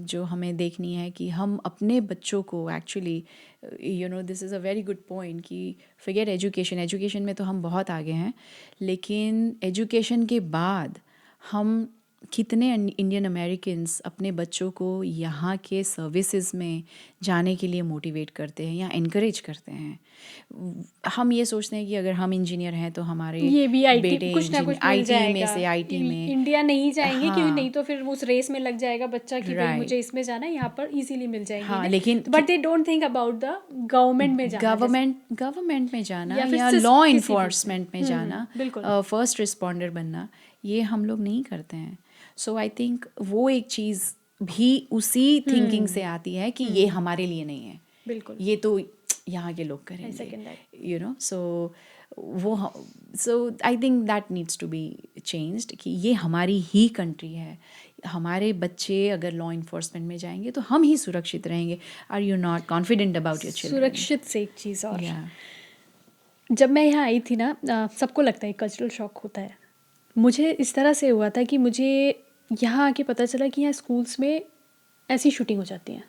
जो हमें देखनी है कि हम अपने बच्चों को actually, this is a very good point कि फॉरगेट एजुकेशन में तो हम बहुत आगे हैं, लेकिन एजुकेशन के बाद हम कितने इंडियन अमेरिकन्स अपने बच्चों को यहाँ के सर्विसेज में जाने के लिए मोटिवेट करते हैं या इनकरेज करते हैं। हम ये सोचते हैं कि अगर हम इंजीनियर हैं तो हमारे ये भी आईटी बेटे कुछ ना कुछ मिल आईटी जाएगा, में से आईटी में इंडिया नहीं जाएंगे, हाँ, क्योंकि नहीं तो फिर उस रेस में लग जाएगा बच्चा कि भाई Right. मुझे इसमें जाना है, यहाँ पर इजीली मिल जाएंगे। हाँ, लेकिन but they don't think about the government में जाना, गवर्नमेंट में जाना या फिर या लॉ इन्फोर्समेंट में जाना, फर्स्ट रिस्पॉन्डर बनना, ये हम लोग नहीं करते हैं। सो आई थिंक वो एक चीज़ भी उसी थिंकिंग से आती है कि ये हमारे लिए नहीं है, बिल्कुल, ये तो यहाँ के लोग करेंगे, so I think that needs to be changed कि ये हमारी ही कंट्री है। हमारे बच्चे अगर लॉ इन्फोर्समेंट में जाएंगे तो हम ही सुरक्षित रहेंगे। Are you not confident about your children? सुरक्षित से एक चीज़ और, जब मैं यहाँ आई थी ना, सबको लगता है कल्चरल शॉक होता है। मुझे इस तरह से हुआ था कि मुझे यहाँ आके पता चला कि यहाँ स्कूल्स में ऐसी शूटिंग हो जाती हैं।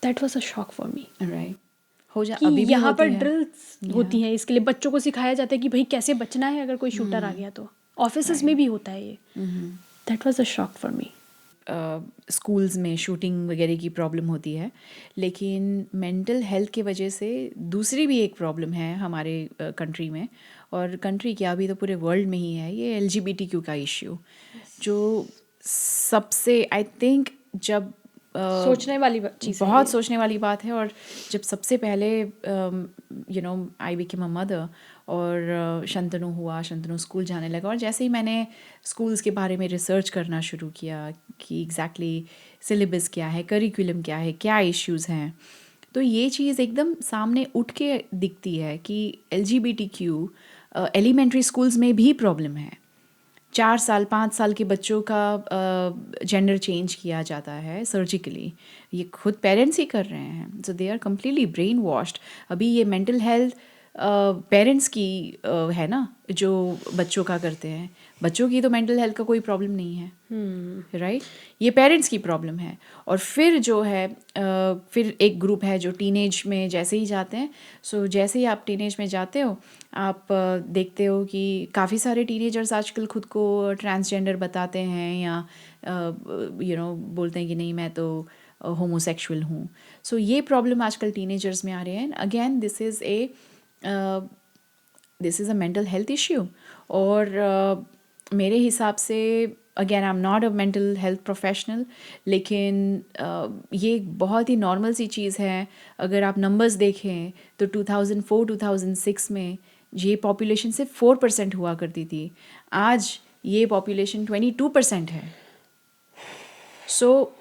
That was a shock for me. Right, हो जा कि अभी भी यहाँ पर होती है। ड्रिल्स होती हैं, इसके लिए बच्चों को सिखाया जाता है कि भाई कैसे बचना है अगर कोई शूटर आ गया तो। ऑफिसेस में भी होता है ये। That was a shock for me. Schools में शूटिंग वगैरह की प्रॉब्लम होती है, लेकिन मेंटल हेल्थ की वजह से दूसरी भी एक प्रॉब्लम है हमारे कंट्री में, और कंट्री क्या, अभी तो पूरे वर्ल्ड में ही है, ये LGBTQ का इश्यू, जो सबसे आई थिंक जब सोचने वाली चीज़ है बहुत ये। सोचने वाली बात है। और जब सबसे पहले आई बिकेम अ मदर और शंतनु स्कूल जाने लगा, और जैसे ही मैंने स्कूल्स के बारे में रिसर्च करना शुरू किया कि एग्जैक्टली सिलेबस क्या है, करिकुलम क्या है, क्या इश्यूज़ हैं, तो ये चीज़ एकदम सामने उठ के दिखती है कि LGBTQ एलिमेंट्री स्कूल्स में भी प्रॉब्लम है। 4 साल 5 साल के बच्चों का जेंडर चेंज किया जाता है सर्जिकली, ये खुद पेरेंट्स ही कर रहे हैं, so they are completely brainwashed. अभी ये मेंटल हेल्थ पेरेंट्स की है ना, जो बच्चों का करते हैं, बच्चों की तो मेंटल हेल्थ का कोई प्रॉब्लम नहीं है, राइट, ये पेरेंट्स की प्रॉब्लम है। और फिर जो है फिर एक ग्रुप है जो टीनेज में जैसे ही जाते हैं, सो जैसे ही आप टीनेज में जाते हो, आप देखते हो कि काफ़ी सारे टीनेजर्स आजकल खुद को ट्रांसजेंडर बताते हैं, या बोलते हैं कि नहीं मैं तो होमोसेक्सुअल हूँ। सो ये प्रॉब्लम आजकल टीनेजर्स में आ रहे हैं। Again this is a mental health issue. और मेरे हिसाब से, again I am not a mental health professional, लेकिन ये बहुत ही नॉर्मल सी चीज़ है। अगर आप नंबर्स देखें तो 2004-2006 में ये पॉपुलेशन सिर्फ 4% हुआ करती थी, आज ये पॉपुलेशन 22% है। सो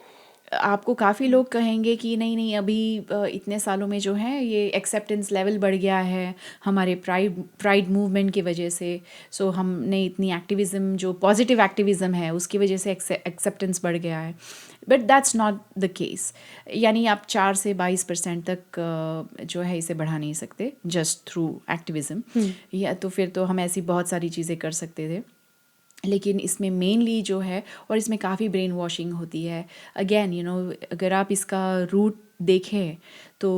आपको काफ़ी लोग कहेंगे कि नहीं अभी इतने सालों में जो है ये एक्सेप्टेंस लेवल बढ़ गया है हमारे प्राइड मूवमेंट की वजह से। सो हमने इतनी एक्टिविज़म, जो पॉजिटिव एक्टिविज़म है उसकी वजह से एक्सेप्टेंस बढ़ गया है, but that's not the case. यानी आप 4 से 22% तक जो है इसे बढ़ा नहीं सकते जस्ट थ्रू एक्टिविज़म, या तो फिर तो हम ऐसी बहुत सारी चीज़ें कर सकते थे, लेकिन इसमें मेनली जो है, और इसमें काफ़ी ब्रेन वॉशिंग होती है। अगेन अगर आप इसका रूट देखें तो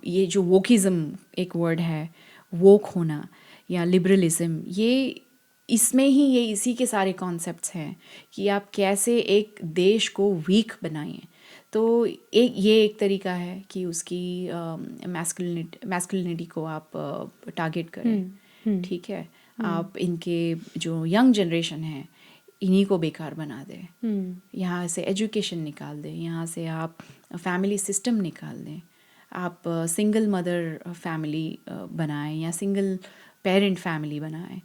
ये जो वोकिज़म एक वर्ड है, वोक होना या लिबरलिज्म, ये इसमें ही ये इसी के सारे कॉन्सेप्ट्स हैं कि आप कैसे एक देश को वीक बनाएं। तो ये एक तरीका है कि उसकी मैस्कुलिनिटी को आप टारगेट करें, ठीक है। आप इनके जो यंग जनरेशन है इन्हीं को बेकार बना दें, यहाँ से एजुकेशन निकाल दें, यहाँ से आप फैमिली सिस्टम निकाल दें, आप सिंगल मदर फैमिली बनाएं या सिंगल पेरेंट फैमिली बनाएं।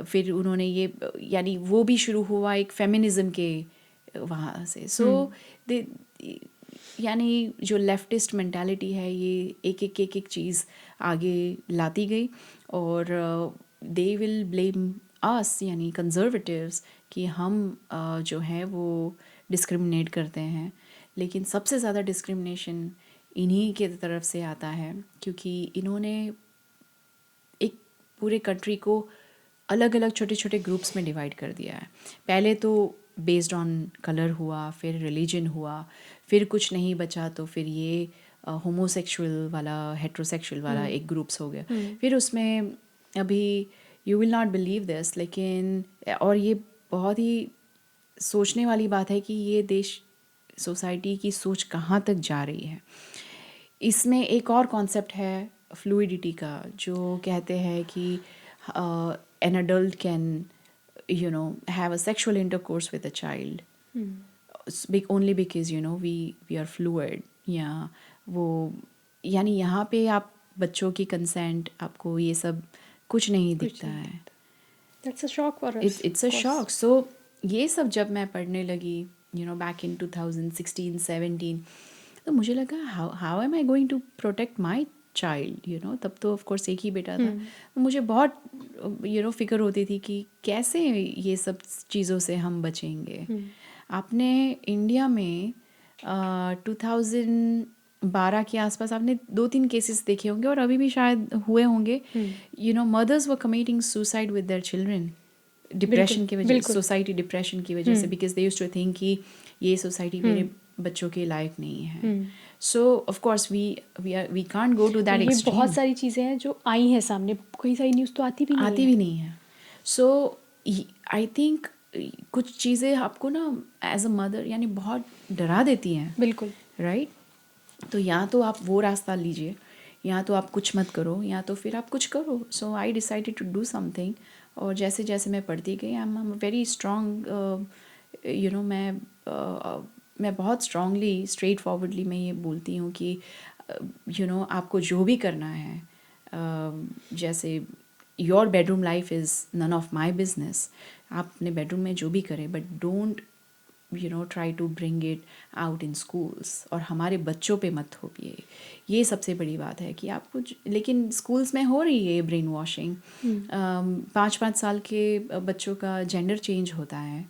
फिर उन्होंने ये, यानी वो भी शुरू हुआ एक फेमिनिज़म के वहाँ से। सो यानी जो लेफ्टिस्ट मेंटालिटी है ये एक चीज़ आगे लाती गई, और दे विल ब्लेम अस, यानी कंजर्वेटिव्स, कि हम जो है वो डिस्क्रिमिनेट करते हैं। लेकिन सबसे ज़्यादा डिस्क्रिमिनेशन इन्हीं के तरफ से आता है, क्योंकि इन्होंने एक पूरे कंट्री को अलग अलग छोटे छोटे ग्रुप्स में डिवाइड कर दिया है। पहले तो बेस्ड ऑन कलर हुआ, फिर रिलीजन हुआ, फिर कुछ नहीं बचा तो फिर ये होमोसेक्सुअल वाला, हेट्रोसेक्सुअल वाला एक ग्रुप्स हो गया। फिर उसमें अभी you will not believe this, लेकिन और ये बहुत ही सोचने वाली बात है कि ये देश, सोसाइटी की सोच कहाँ तक जा रही है। इसमें एक और कॉन्सेप्ट है फ्लूइडिटी का, जो कहते हैं कि an adult can have a sexual intercourse with a child only because we are fluid, या वो, यानी यहाँ पे आप बच्चों की कंसेंट, आपको ये सब कुछ नहीं दिखता है। That's a shock for us. It's a shock. So ये सब जब मैं पढ़ने लगी back in 2016-17, तो मुझे लगा how am I going to protect my child, तब तो ऑफ कोर्स एक ही बेटा था। तो मुझे बहुत फिक्र होती थी कि कैसे ये सब चीज़ों से हम बचेंगे। आपने इंडिया में 2012 के आसपास आपने 2-3 केसेस देखे होंगे, और अभी भी शायद हुए होंगे, mothers were committing suicide with their children, depression की वजह, सोसाइटी डिप्रेशन की वजह से, because they used to think कि ये सोसाइटी मेरे बच्चों के लायक नहीं है। So of course we can't go to that extreme. बहुत सारी चीज़ें हैं जो आई हैं सामने, कई सारी न्यूज़ तो आती भी नहीं है। सो आई थिंक कुछ चीज़ें आपको ना एज अ मदर यानी बहुत डरा देती हैं, बिल्कुल। राइट? तो या तो आप वो रास्ता लीजिए, या तो आप कुछ मत करो, या तो फिर आप कुछ करो. So I decided to do something. और जैसे जैसे मैं पढ़ती गई, I am very strong, you know, मैं बहुत स्ट्रांगली स्ट्रेट फॉरवर्डली मैं ये बोलती हूँ कि यू नो आपको जो भी करना है, जैसे your bedroom life is none of my business. आप अपने बेडरूम में जो भी करें, but don't you know try to bring it out in schools. और हमारे बच्चों पे मत थोपिए. ये सबसे बड़ी बात है कि आप कुछ, लेकिन स्कूल्स में हो रही है ये ब्रेन वॉशिंग. 5-5 साल के बच्चों का जेंडर चेंज होता है,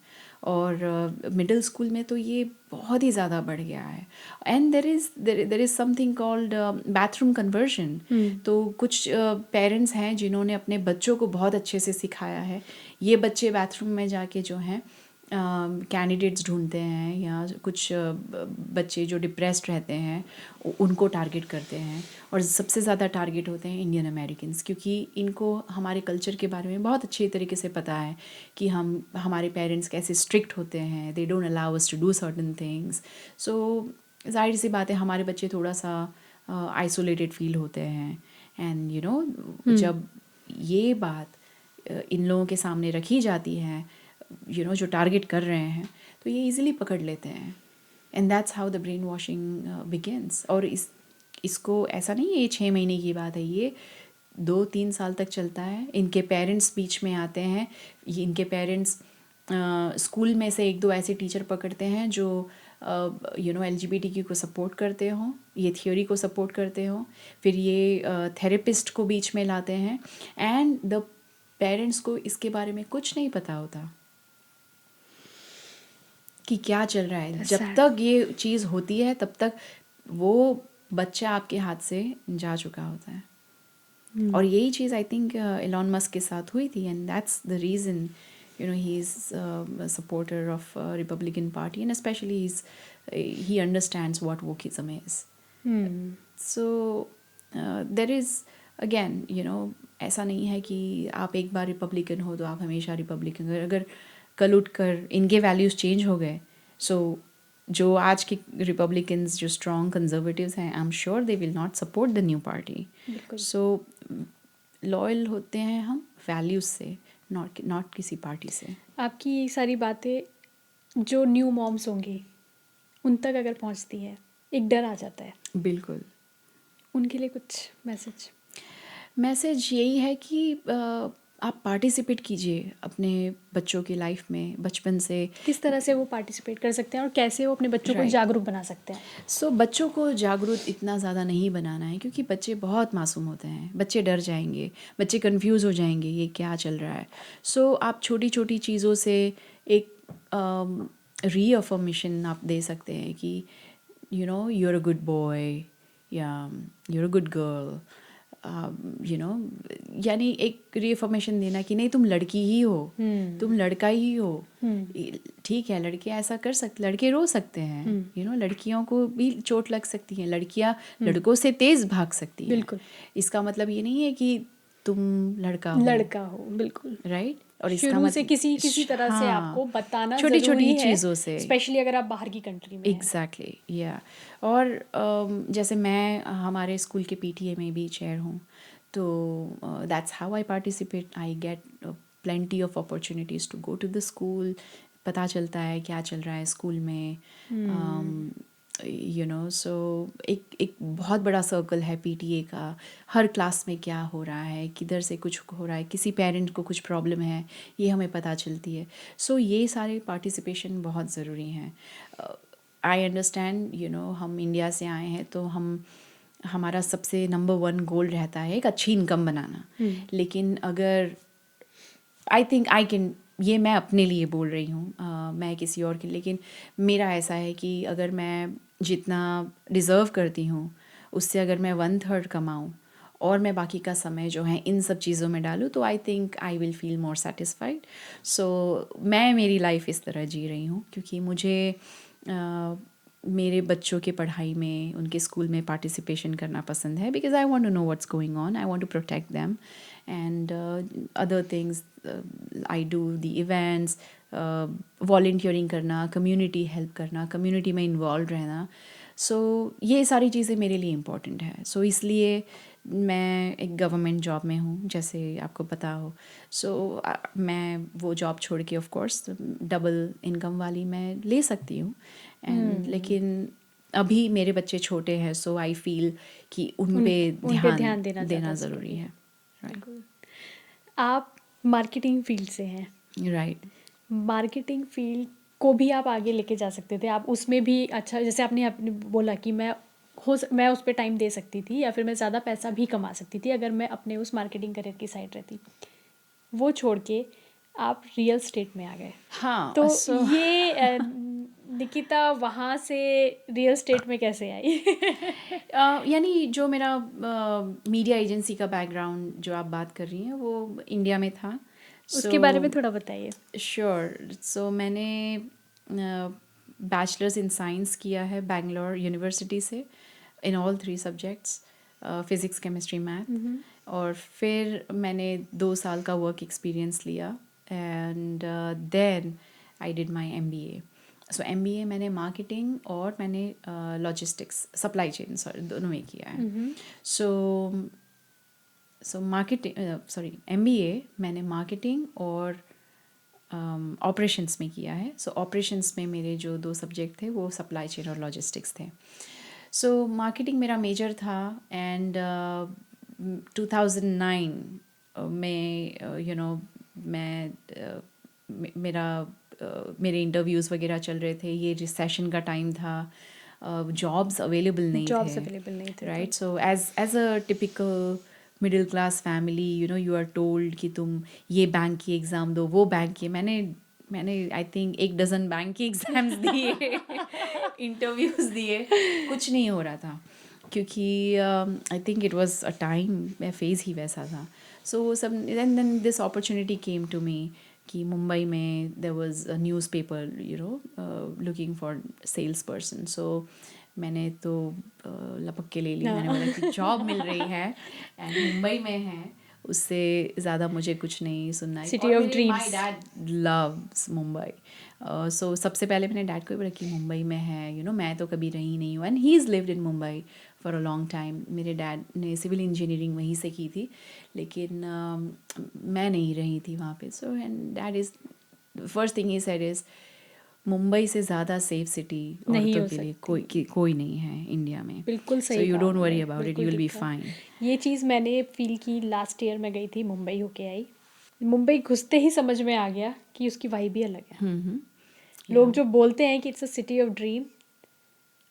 और मिडिल स्कूल में तो ये बहुत ही ज़्यादा बढ़ गया है. And there is something called bathroom conversion. तो कुछ पेरेंट्स हैं जिन्होंने अपने बच्चों को बहुत अच्छे से सिखाया है. ये बच्चे बाथरूम में जाके जो हैं कैंडिडेट्स ढूंढते हैं, या कुछ बच्चे जो डिप्रेस्ड रहते हैं उनको टारगेट करते हैं. और सबसे ज़्यादा टारगेट होते हैं इंडियन अमेरिकन्स, क्योंकि इनको हमारे कल्चर के बारे में बहुत अच्छे तरीके से पता है कि हमारे पेरेंट्स कैसे स्ट्रिक्ट होते हैं. They don't allow us to do certain things. So जाहिर सी बात है हमारे बच्चे थोड़ा सा आइसोलेटेड फील होते हैं. एंड यू नो जब ये बात इन लोगों के सामने रखी जाती है, यू नो जो टारगेट कर रहे हैं, तो ये इजीली पकड़ लेते हैं. And that's how the brain washing begins. और इसको ऐसा नहीं है ये 6 महीने की बात है, ये 2-3 साल तक चलता है. इनके पेरेंट्स बीच में आते हैं. इनके पेरेंट्स स्कूल में से 1-2 ऐसे टीचर पकड़ते हैं जो यू नो LGBTQ को सपोर्ट करते हों, ये थियोरी को सपोर्ट करते हों. फिर ये थेरेपिस्ट को बीच में लाते हैं. एंड द पेरेंट्स को इसके बारे में कुछ नहीं पता होता कि क्या चल रहा है. जब तक ये चीज़ होती है तब तक वो बच्चा आपके हाथ से जा चुका होता है. और यही चीज़ आई थिंक एलॉन मस्क के साथ हुई थी. And that's the reason you know he is supporter of Republican party, and specially he understands what wokism is. So there is again you know ऐसा नहीं है कि आप एक बार रिपब्लिकन हो तो आप हमेशा रिपब्लिकन. अगर कल उठ कर इनके वैल्यूज़ चेंज हो गए, सो जो आज के रिपब्लिकन्स जो स्ट्रॉन्ग कंजर्वेटिव्स हैं, I am sure they will not support the new party. So loyal होते हैं हम वैल्यूज़ से, नॉट किसी पार्टी से. आपकी ये सारी बातें जो न्यू मॉम्स होंगी उन तक अगर पहुंचती है, एक डर आ जाता है. बिल्कुल. उनके लिए कुछ मैसेज यही है कि आप पार्टिसिपेट कीजिए अपने बच्चों की लाइफ में बचपन से. किस तरह से वो पार्टिसिपेट कर सकते हैं और कैसे वो अपने बच्चों को जागरूक बना सकते हैं. सो बच्चों को जागरूक इतना ज़्यादा नहीं बनाना है, क्योंकि बच्चे बहुत मासूम होते हैं. बच्चे डर जाएंगे, बच्चे कंफ्यूज हो जाएंगे ये क्या चल रहा है. सो आप छोटी छोटी चीज़ों से एक रीअफर्मेशन आप दे सकते हैं कि you know you are a good boy या you are a good girl. You know यानी एक रीअफर्मेशन देना कि नहीं तुम लड़की ही हो, तुम लड़का ही हो. ठीक है, लड़के ऐसा कर सकते, लड़के रो सकते हैं. यू नो लड़कियों को भी चोट लग सकती है, लड़कियां लड़कों से तेज भाग सकती है. बिल्कुल. इसका मतलब ये नहीं है कि तुम लड़का हो. बिल्कुल. राइट. और शुरू से किसी तरह से आपको बताना छोटी छोटी चीज़ों से, स्पेशली अगर आप बाहर की कंट्री में. एग्जैक्टली या. और जैसे मैं हमारे स्कूल के PTA में भी चेयर हूँ, तो that's how I participate. I get plenty of opportunities to go to the school. पता चलता है क्या चल रहा है स्कूल में. यू नो सो एक बहुत बड़ा सर्कल है PTA का. हर क्लास में क्या हो रहा है, किधर से कुछ हो रहा है, किसी पेरेंट को कुछ प्रॉब्लम है, ये हमें पता चलती है. सो ये सारे पार्टिसिपेशन बहुत ज़रूरी हैं. आई अंडरस्टैंड यू नो हम इंडिया से आए हैं तो हमारा सबसे नंबर 1 गोल रहता है एक अच्छी इनकम बनाना. लेकिन अगर आई थिंक आई कैन, ये मैं अपने लिए बोल रही हूँ, मैं किसी और के, लेकिन मेरा ऐसा है कि अगर मैं जितना डिज़र्व करती हूँ उससे अगर मैं 1/3 कमाऊँ और मैं बाकी का समय जो है इन सब चीज़ों में डालूँ, तो I think I will feel more satisfied. So मैं मेरी लाइफ इस तरह जी रही हूँ क्योंकि मुझे मेरे बच्चों के पढ़ाई में, उनके स्कूल में पार्टिसिपेशन करना पसंद है. Because I want to know what's going on, I want to protect them. And other things, I do the events, volunteering करना, कम्युनिटी हेल्प करना, कम्युनिटी में इन्वॉल्व रहना। सो ये सारी चीज़ें मेरे लिए इम्पॉर्टेंट है। सो इसलिए मैं एक गवर्नमेंट जॉब में हूँ, जैसे आपको पता हो। सो मैं वो जॉब छोड़ के ऑफ कोर्स डबल इनकम वाली मैं ले सकती हूँ एंड लेकिन अभी मेरे बच्चे छोटे हैं, सो आई फील कि उन पे ध्यान देना ज़रूरी है। बिल्कुल। आप मार्केटिंग फील्ड से हैं, राइट। मार्केटिंग फील्ड को भी आप आगे लेके जा सकते थे। आप उसमें भी अच्छा, जैसे आपने बोला कि मैं उस पर टाइम दे सकती थी या फिर मैं ज़्यादा पैसा भी कमा सकती थी अगर मैं अपने उस मार्केटिंग करियर की साइड रहती। वो छोड़ के आप रियल स्टेट में आ गए। हाँ, तो so निकिता वहाँ से रियल स्टेट में कैसे आई? यानी जो मेरा मीडिया एजेंसी का बैकग्राउंड जो आप बात कर रही हैं वो इंडिया में था। उसके बारे में थोड़ा बताइए। श्योर। सो मैंने बैचलर्स इन साइंस किया है बैंगलोर यूनिवर्सिटी से, in all 3 subjects, physics, chemistry, math. और फिर मैंने 2 साल का वर्क एक्सपीरियंस लिया and then I did my MBA। So MBA मैंने मार्केटिंग और मैंने लॉजिस्टिक्स, सप्लाई चेन, सॉरी, दोनों में किया है। सो MBA मैंने मार्केटिंग और ऑपरेशंस में किया है। सो ऑपरेशंस में मेरे जो 2 सब्जेक्ट थे वो सप्लाई चेन और लॉजिस्टिक्स थे। सो मार्केटिंग मेरा मेजर था एंड 2009 में मेरे इंटरव्यूज़ वगैरह चल रहे थे, ये रिसेशन का टाइम था, जॉब्स अवेलेबल नहीं थे, right. So as a typical middle class family, you are told कि तुम ये बैंक की एग्ज़ाम दो, वो बैंक की। मैंने आई थिंक 1 डज़न बैंक की एग्ज़ाम्स दिए, इंटरव्यूज़ दिए, कुछ नहीं हो रहा था क्योंकि I think it was a time, मैं फेज़ ही वैसा था। सो वो सब, then this opportunity came to me कि मुंबई में there was a newspaper looking for sales person. So मैंने तो लपक के ले ली। मैंने बोला कि जॉब मिल रही है एंड मुंबई में है, उससे ज़्यादा मुझे कुछ नहीं सुनना है। City of dreams. My dad loves Mumbai. So सबसे पहले मैंने डैड को ही बोला कि मुंबई में है, मैं तो कभी रही नहीं हूँ and he is lived in Mumbai for a long time. मेरे डैड ने सिविल इंजीनियरिंग वहीं से की थी, लेकिन मैं नहीं रही थी वहाँ पे। So and dad is, first thing he said is, Mumbai से ज़्यादा सेफ सिटी औरतों के लिए कोई नहीं है इंडिया में। बिल्कुल सही। So you don't worry about it, you will be fine. ये चीज़ मैंने फील की लास्ट ईयर में गई थी, मुंबई होके आई। मुंबई घुसते ही समझ में आ गया कि उसकी वाइब ही अलग है। लोग जो बोलते हैं कि it's a city of dream,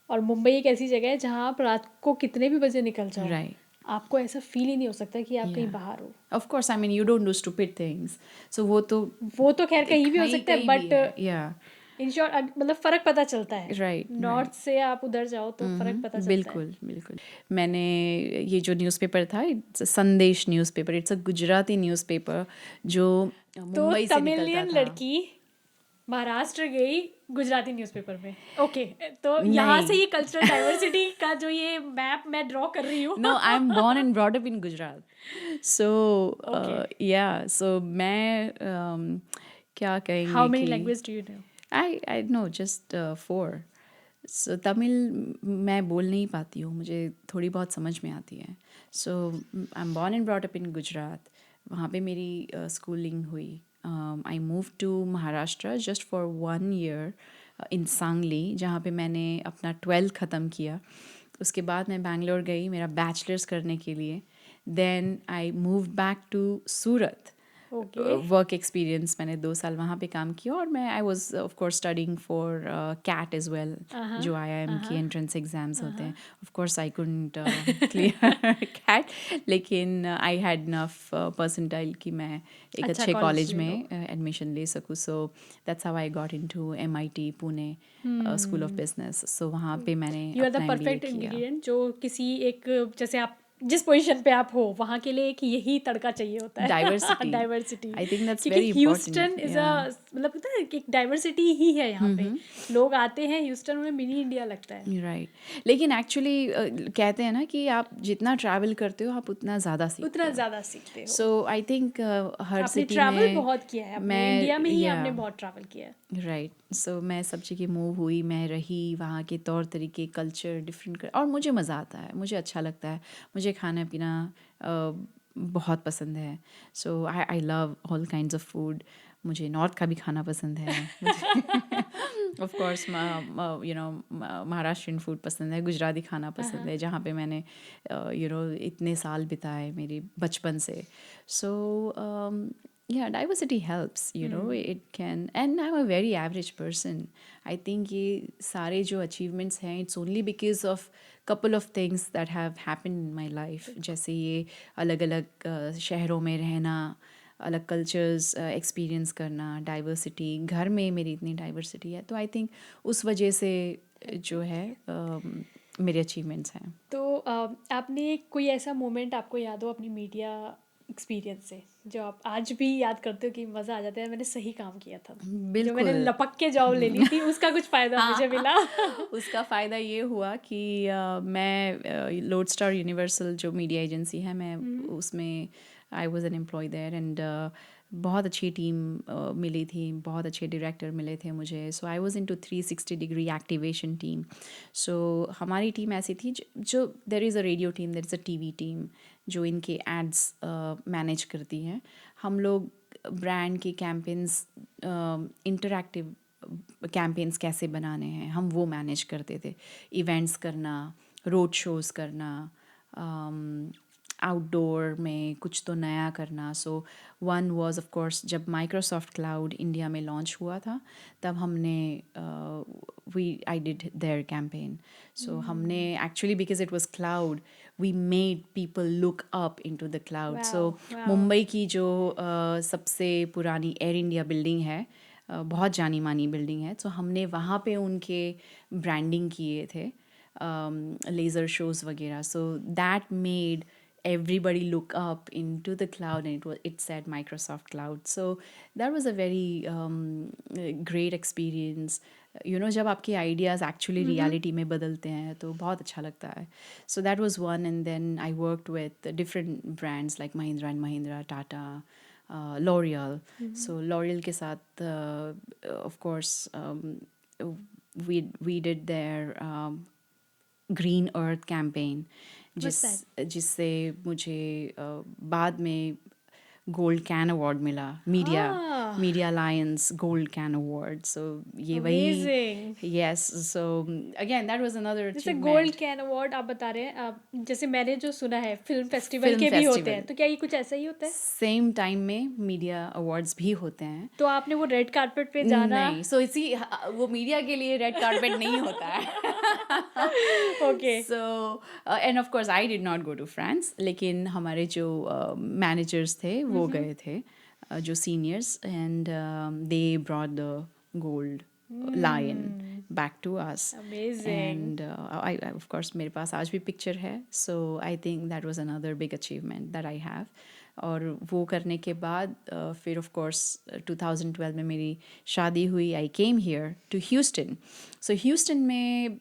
और मुंबई एक ऐसी जगह है जहाँ आप रात को कितने भी बजे निकल जाओ, राइट, आपको ऐसा फील ही नहीं हो सकता कि आप कहीं बाहर हो। Of course, I mean you don't do stupid things. So वो तो खैर कहीं भी हो सकता है, बट या इन शॉर्ट मतलब फ़र्क पता चलता है। राइट, नॉर्थ से आप उधर जाओ तो फ़र्क पता चलता है। बिल्कुल। मैंने ये जो न्यूज़पेपर था, इट्स संदेश newspaper, it's a Gujarati newspaper जो मुंबई से निकलता था। तमिलियन लड़की महाराष्ट्र गई गुजराती न्यूज़पेपर में। ओके, तो यहाँ से ये कल्चरल डाइवर्सिटी का जो ये मैप मैं ड्रॉ कर रही हूँ। No, I am born and brought up in Gujarat. So so मैं क्या कहेंगे हाउ मेनी कि language do you know? I know just 4। So Tamil मैं बोल नहीं पाती हूँ, मुझे थोड़ी बहुत समझ में आती है। So I am born and brought up in Gujarat, वहाँ पे मेरी स्कूलिंग हुई। I move to Maharashtra just for 1 year in Sangli, जहाँ पे मैंने अपना 12th ख़त्म किया। उसके बाद मैं बैंगलोर गई मेरा बैचलर्स करने के लिए। Then I move back to Surat. Work experience, मैंने 2 साल वहाँ पे काम किया और मैं I was of course studying for CAT as well, जो IIM की एंट्रेंस एग्जाम्स होते हैं। Of course I couldn't clear CAT, लेकिन आई हैड इनफ परसेंटाइल कि मैं एक अच्छे कॉलेज में एडमिशन ले सकूँ। So that's how I got into MIT Pune school of business. So वहाँ पे मैंने यू आर द अपना MBA परफेक्ट किया। इंग्रेडिएंट जो किसी एक, जैसे आप जिस पोजीशन पे आप हो वहाँ के लिए एक यही तड़का चाहिए होता है, diversity, diversity. I think that's क्योंकि very Houston important. Is a मतलब पता है कि डाइवर्सिटी ही है यहाँ पे। लोग आते हैं ह्यूस्टन, उन्हें मिनी इंडिया लगता है। राइट, लेकिन एक्चुअली कहते हैं ना कि आप जितना ट्रैवल करते हो आप उतना ज़्यादा सीखते उतना हो। ज़्यादा सीखते हो। सो आई थिंक हर आपने सिटी ट्रैवल में बहुत किया है, अपने मैं, इंडिया में ही या आपने बहुत ट्रैवल किया है। राइट, सो मैं सब जगह मूव हुई, मैं रही, वहाँ के तौर तरीके, कल्चर डिफरेंट और मुझे मज़ा आता है, मुझे अच्छा लगता है, मुझे खाना पीना बहुत पसंद है। So I love all kinds of food. मुझे नॉर्थ का भी खाना पसंद है, मुझे ऑफ कोर्स महाराष्ट्रियन फूड पसंद है, गुजराती खाना पसंद है, जहाँ पे मैंने इतने साल बिताए मेरे बचपन से। सो yeah, diversity helps, it can, and I'm a very average person. I think ये सारे जो achievements हैं, it's only because of couple of things that have happened in my life. जैसे ये अलग अलग शहरों में रहना, अलग कल्चर्स एक्सपीरियंस करना, डाइवर्सिटी, घर में मेरी इतनी डाइवर्सिटी है, तो आई थिंक उस वजह से जो है मेरे अचीवमेंट्स हैं। तो आपने कोई ऐसा मोमेंट आपको याद हो अपनी मीडिया एक्सपीरियंस से जो आप आज भी याद करते हो कि मज़ा आ जाता है, मैंने सही काम किया था, जो मैंने बिल्कुल। लपक के जॉब ले ली थी उसका कुछ फ़ायदा मुझे मिला? उसका फ़ायदा ये हुआ कि मैं लोडस्टार यूनिवर्सल जो मीडिया एजेंसी है, मैं उसमें I was an employ there, and बहुत अच्छी टीम मिली थी, बहुत अच्छे डायरेक्टर मिले थे मुझे। So I was in to 360 degree activation team. So हमारी टीम ऐसी थी जो there is a radio team, there is a TV team जो इनके एड्स मैनेज करती हैं। हम लोग ब्रांड के कैंपेन्स, इंटरैक्टिव कैंपेन्स कैसे बनाने हैं हम वो मैनेज करते थे। इवेंट्स करना, रोड शोज़ करना, आउटडोर में कुछ तो नया करना। So one was of course जब माइक्रोसॉफ्ट क्लाउड इंडिया में लॉन्च हुआ था, तब हमने I did their campaign. So हमने actually, because it was cloud, we made people look up into the cloud. So Mumbai की जो सबसे पुरानी एयर इंडिया बिल्डिंग है, बहुत जानी मानी बिल्डिंग है, तो हमने वहाँ पे उनके ब्रांडिंग किए थे, लेज़र शोज़ वगैरह। So that made everybody look up into the cloud, and it said Microsoft Cloud. So that was a very great experience. जब आपके ideas actually reality में बदलते हैं तो बहुत अच्छा लगता है. So that was one, and then I worked with different brands like Mahindra and Mahindra, Tata, L'Oreal. So L'Oreal के साथ of course we did their green earth campaign, जिससे मुझे बाद में गोल्ड कैन अवार्ड मिला, media alliance gold can award. So ये वही, yes, so again that was another जैसे गोल्ड कैन अवार्ड आप बता रहे हैं, जैसे मैंने जो सुना है फिल्म फेस्टिवल के भी होते हैं, तो क्या ये कुछ ऐसा ही होता है? सेम टाइम में मीडिया अवार्ड्स भी होते हैं। तो आपने वो रेड कारपेट पे जाना? नहीं, सो इसी वो मीडिया के लिए रेड कारपेट नहीं होता है। Okay. So and of course I did not go to France, लेकिन हमारे जो मैनेजर्स थे वो गए थे, जो seniors, and they brought the gold lion back to us. Amazing. And I of course मेरे पास आज भी पिक्चर है, so I think that was another big achievement that I have. और वो करने के बाद फिर ऑफ कोर्स 2012 में मेरी शादी हुई, I came here to Houston. So Houston में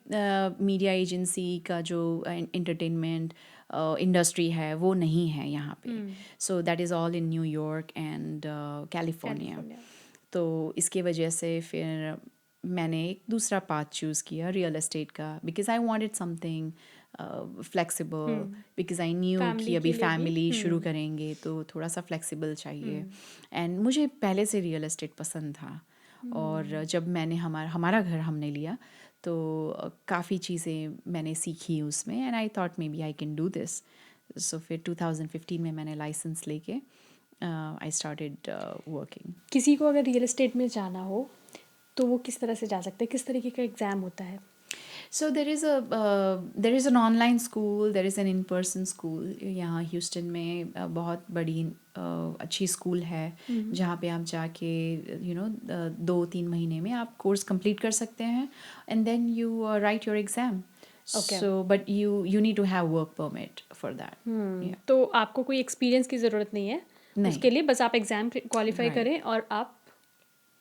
मीडिया एजेंसी का जो एंटरटेनमेंट इंडस्ट्री है वो नहीं है यहाँ पे। सो that is all in New York and California. तो इसके वजह से फिर मैंने एक दूसरा पाथ चूज़ किया, रियल एस्टेट का, because I wanted something flexible, because I knew कि अभी फैमिली शुरू करेंगे तो थोड़ा सा फ्लेक्सिबल चाहिए। एंड मुझे पहले से रियल एस्टेट पसंद था, और जब मैंने हमारा घर हमने लिया तो काफ़ी चीज़ें मैंने सीखी उसमें, and I thought maybe I can do this. So फिर 2015 में मैंने लाइसेंस लेके आई स्टार्टेड वर्किंग। किसी को अगर रियल एस्टेट में जाना हो तो वो किस तरह से जा सकते हैं, किस तरीके का एग्ज़ाम होता है? So there is an online school, there is an in-person school. यहाँ ह्यूस्टन में बहुत बड़ी अच्छी स्कूल है जहाँ पे आप जाके 2-3 महीने में आप कोर्स कंप्लीट कर सकते हैं, and then you write your exam. Okay. So but you need to have work permit for that. Yeah. तो आपको कोई एक्सपीरियंस की ज़रूरत नहीं है नहीं. उसके लिए, बस आप एग्ज़ाम क्वालिफाई Right. करें और आप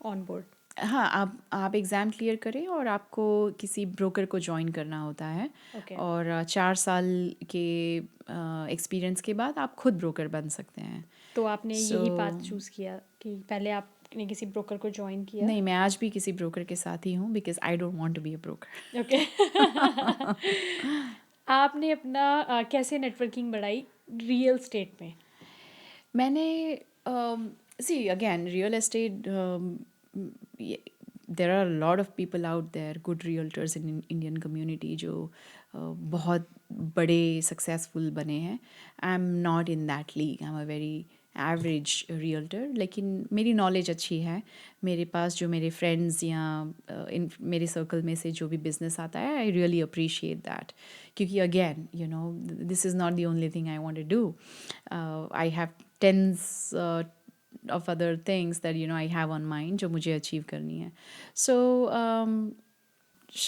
ऑन बोर्ड. हाँ, आप एग्ज़ाम क्लियर करें और आपको किसी ब्रोकर को जॉइन करना होता है. Okay. और 4 साल के एक्सपीरियंस के बाद आप खुद ब्रोकर बन सकते हैं. तो आपने यही So- पाथ चूज़ किया कि पहले आपने किसी ब्रोकर को ज्वाइन किया? नहीं, मैं आज भी किसी ब्रोकर के साथ ही हूँ because I don't want to be a broker. Okay. आपने अपना कैसे नेटवर्किंग बढ़ाई रियल स्टेट में? मैंने see again real estate, there are lot of people out there, good realtors in Indian community जो बहुत बड़े सक्सेसफुल बने हैं. I am not in that league, I am a very average realtor. लेकिन मेरी knowledge अच्छी है. मेरे पास जो मेरे फ्रेंड्स या इन मेरे सर्कल में से जो भी बिजनेस आता है, आई रियली अप्रिशिएट दैट. क्योंकि again you know this is not the only thing I want to do. I have tens of other things that you know I have on mind जो मुझे achieve करनी है. So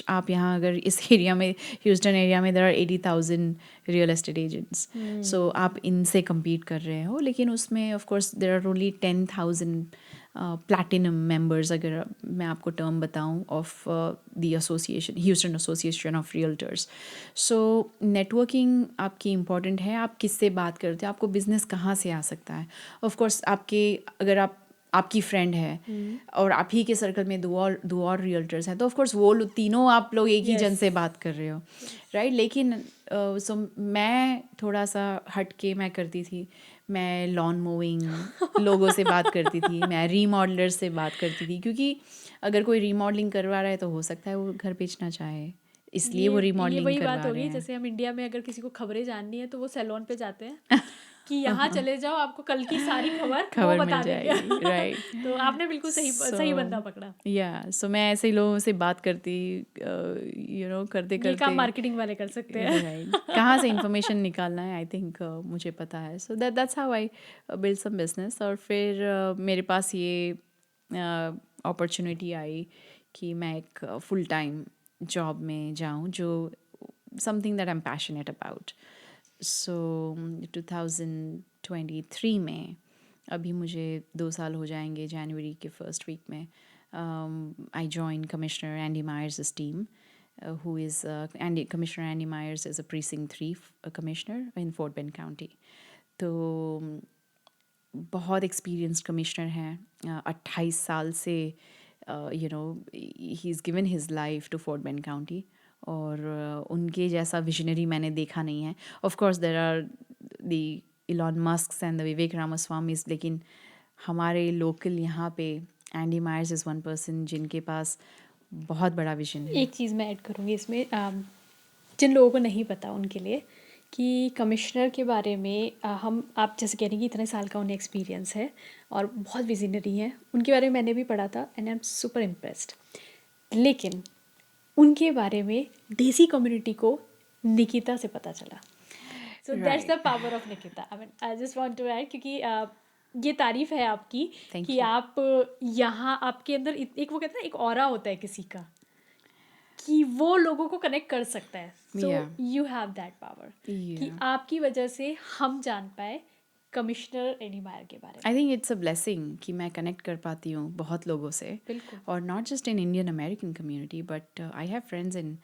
आप यहाँ अगर इस area में, ह्यूस्टन एरिया में, there are 80,000 real estate agents. So आप इनसे compete कर रहे हो, लेकिन उसमें of course there are only 10,000 platinum members, अगर मैं आपको टर्म बताऊँ, of the association, Houston association of realtors. So networking आपकी इम्पॉर्टेंट है. आप किससे बात करते हो, आपको बिजनेस कहाँ से आ सकता है. ऑफ कोर्स अगर आपकी फ्रेंड है और आप ही के सर्कल में दो और रियल्टर्स हैं, तो ऑफ कोर्स वो तीनों आप लोग एक ही जन से बात कर रहे हो, राइट. लेकिन सो मैं थोड़ा सा हट के मैं करती थी. मैं लॉन मोविंग लोगों से बात करती थी, मैं रीमॉडलर से बात करती थी, क्योंकि अगर कोई रीमॉडलिंग करवा रहा है तो हो सकता है वो घर बेचना चाहे, इसलिए वो ये रीमॉडलिंग वही करवा बात हो रहे गई. हैं. जैसे हम इंडिया में अगर किसी को खबरें जाननी है तो वो सैलून पे जाते हैं कि यहाँ चले जाओ, आपको कल की सारी खबर वो बता मिल देंगे. जाएगी, राइट. तो आपने बिल्कुल सही बंदा पकड़ा. या सो मैं ऐसे ही लोगों से बात करती, यू नो, करते ये काम करते मार्केटिंग वाले कर सकते हैं. राइट, कहाँ से इंफॉर्मेशन निकालना है, आई थिंक मुझे पता है. So that's how I build some business. और फिर मेरे पास ये अपॉर्चुनिटी आई कि मैं एक फुल टाइम जॉब में जाऊँ, जो something that I am passionate about. So 2023 में, अभी मुझे 2 साल हो जाएंगे जनवरी के फर्स्ट वीक में, I join commissioner Andy Myers team, who is Commissioner Andy Myers is a Precinct 3 commissioner in Fort Bend County. तो बहुत एक्सपीरियंस्ड कमिश्नर हैं. 28 साल से you know he is given his life to Fort Bend County, और उनके जैसा visionary मैंने देखा नहीं है. Of course there are the Elon Musk and the Vivek Ramaswamys, लेकिन हमारे लोकल यहाँ पे Andy Myers is one person जिनके पास बहुत बड़ा विजन है. एक चीज़ मैं ऐड करूँगी इसमें, जिन लोगों को नहीं पता उनके लिए, कि कमिश्नर के बारे में आप जैसे कह रही हैं कि इतने साल का उन्हें एक्सपीरियंस है और बहुत विजनरी हैं. उनके बारे में मैंने भी पढ़ा था and I am super impressed. लेकिन उनके बारे में देसी कम्युनिटी को निकिता से पता चला. So that's the power of Nikita. I mean I just want to add, क्योंकि ये तारीफ है आपकी कि आप यहाँ, आपके अंदर एक वो कहते हैं एक ऑरा होता है किसी का, कि वो लोगों को कनेक्ट कर सकता है. So you have that power कि आपकी वजह से हम जान पाए कमिश्नर एडी मायर के बारे में. आई थिंक इट्स अ ब्लेसिंग कि मैं कनेक्ट कर पाती हूँ बहुत लोगों से. बिल्कुल. और not just in Indian American community, but I have friends in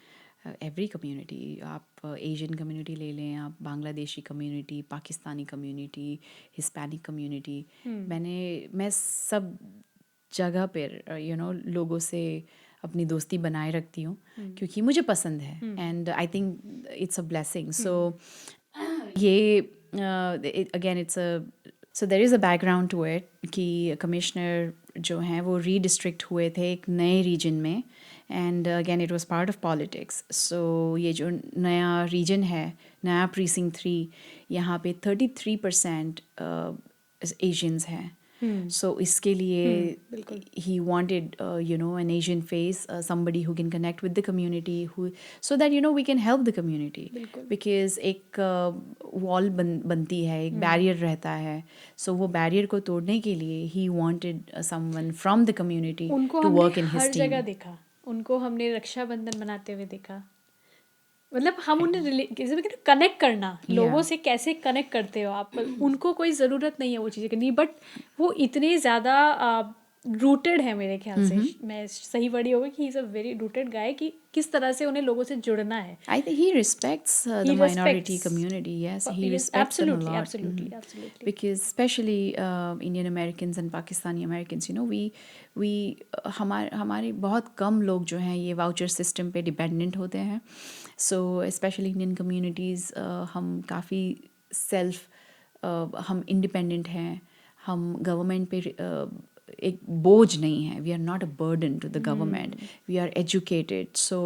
every community. आप एशियन कम्युनिटी ले लें, आप Bangladeshi community, Pakistani community, Hispanic community, मैं सब जगह पर यू नो लोगों से अपनी दोस्ती बनाए रखती हूँ, क्योंकि मुझे पसंद है. And I think it's a blessing. So ये again it's so there is a background to it कि कमिश्नर जो हैं वो रीडिस्ट्रिक्ट हुए थे एक नए रीजन में, and again it was part of politics. So ये जो नया रीजन है, नया प्रीसिंक्ट 3, यहाँ पे 33% एशियंस हैं. So इसके लिए he wanted you know an Asian face, somebody who can connect with the community, who so that you know we can help the community. Because एक wall बनती है, एक barrier रहता है. So वो barrier को तोड़ने के लिए he wanted someone from the community to work in his team. हर जगह देखा उनको, हमने रक्षाबंधन मनाते हुए देखा, मतलब हम उन्हें कनेक्ट करना, लोगों से कैसे कनेक्ट करते हो आप, उनको कोई ज़रूरत नहीं है वो चीज़ें करनी, बट वो इतने ज़्यादा रूटेड है मेरे ख्याल से, मैं सही वर्ड होगा कि he is a very rooted guy, कि किस तरह से उन्हें लोगों से जुड़ना है. I think he respects the He minority respects. community. Yes, he Yes, respects them a absolutely, lot. absolutely, absolutely. Because especially Indian Americans and Pakistani Americans, you know, we हमारे बहुत कम लोग जो हैं ये वाउचर सिस्टम पे dependent होते हैं. So especially Indian communities, हम काफ़ी हम इंडिपेंडेंट हैं, हम गवर्नमेंट पे एक बोझ नहीं है. We are not a burden to the government. We are educated. So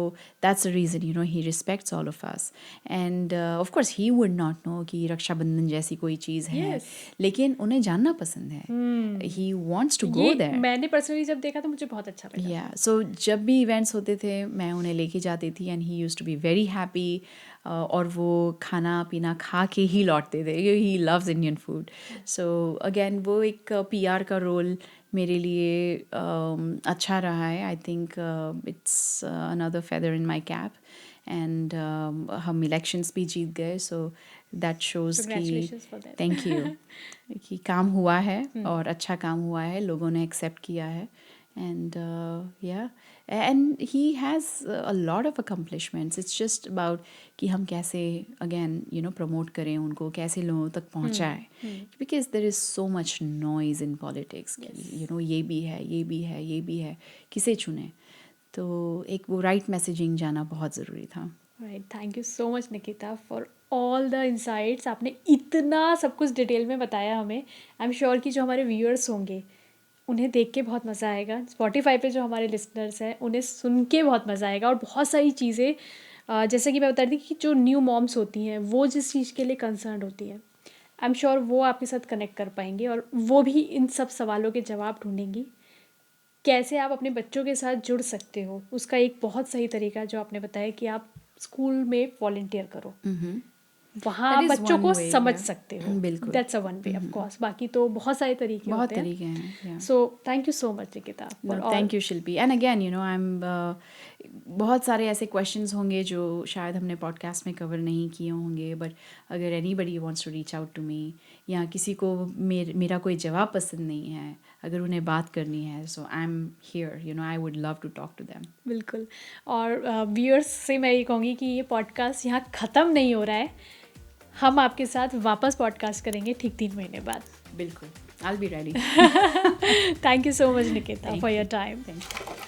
that's the reason, you know, he respects all of us. And of course he would not know कि रक्षाबंधन जैसी कोई चीज़ है, Yes. लेकिन उन्हें जानना पसंद है. ही वॉन्ट्स टू गो ये देयर. मैंने पर्सनली जब देखा तो मुझे बहुत अच्छा लगा. या सो जब भी इवेंट्स होते थे मैं उन्हें लेके जाती थी and he used to be very happy. और वो खाना पीना खा के ही लौटते थे. He loves Indian food. So again वो एक पीआर का रोल मेरे लिए अच्छा रहा है. I think it's another feather in my cap. And हम इलेक्शंस भी जीत गए. सो दैट शोज़ कि Congratulations for that. Thank you कि काम हुआ है और अच्छा काम हुआ है, लोगों ने एक्सेप्ट किया है. And and he has a lot of accomplishments. It's just about कि हम कैसे again promote करें उनको, कैसे लोगों तक पहुंचाएं. Because there is so much noise in politics. ये भी है, ये भी है, ये भी है, किसे चुने. तो एक वो right messaging जाना बहुत ज़रूरी था. Right. Thank you so much Nikita for all the insights. आपने इतना सब कुछ डिटेल में बताया हमें. आई एम श्योर कि जो हमारे व्यूअर्स होंगे उन्हें देख के बहुत मज़ा आएगा. स्पॉटिफाई पे जो हमारे लिसनर्स हैं उन्हें सुन के बहुत मज़ा आएगा. और बहुत सारी चीज़ें जैसे कि मैं बता रही थी कि जो न्यू मॉम्स होती हैं वो जिस चीज़ के लिए कंसर्न होती हैं, आई एम श्योर वो आपके साथ कनेक्ट कर पाएंगी और वो भी इन सब सवालों के जवाब ढूंढेंगी. कैसे आप अपने बच्चों के साथ जुड़ सकते हो उसका एक बहुत सही तरीका जो आपने बताया कि आप स्कूल में वॉलंटियर करो. वहाँ That is बच्चों one को way, समझ yeah. सकते हो. बिल्कुल. That's a one way of course. बाकी तो बहुत सारे तरीके बहुत होते हैं. तरीके हैं. yeah. So thank you so much Nikita. Thank you Shilpi. And again I am बहुत सारे ऐसे क्वेश्चंस होंगे जो शायद हमने पॉडकास्ट में कवर नहीं किए होंगे, बट अगर anybody wants to reach out to me या किसी को मेरा कोई जवाब पसंद नहीं है, अगर उन्हें बात करनी है, so I am here. I would love to talk to them. बिल्कुल. और व्यूअर्स से मैं ये कहूँगी कि ये पॉडकास्ट यहाँ ख़त्म नहीं हो रहा है. हम आपके साथ वापस पॉडकास्ट करेंगे ठीक 3 महीने बाद. बिल्कुल. I'll be ready. Thank you so much Nikita for your time. Thank you.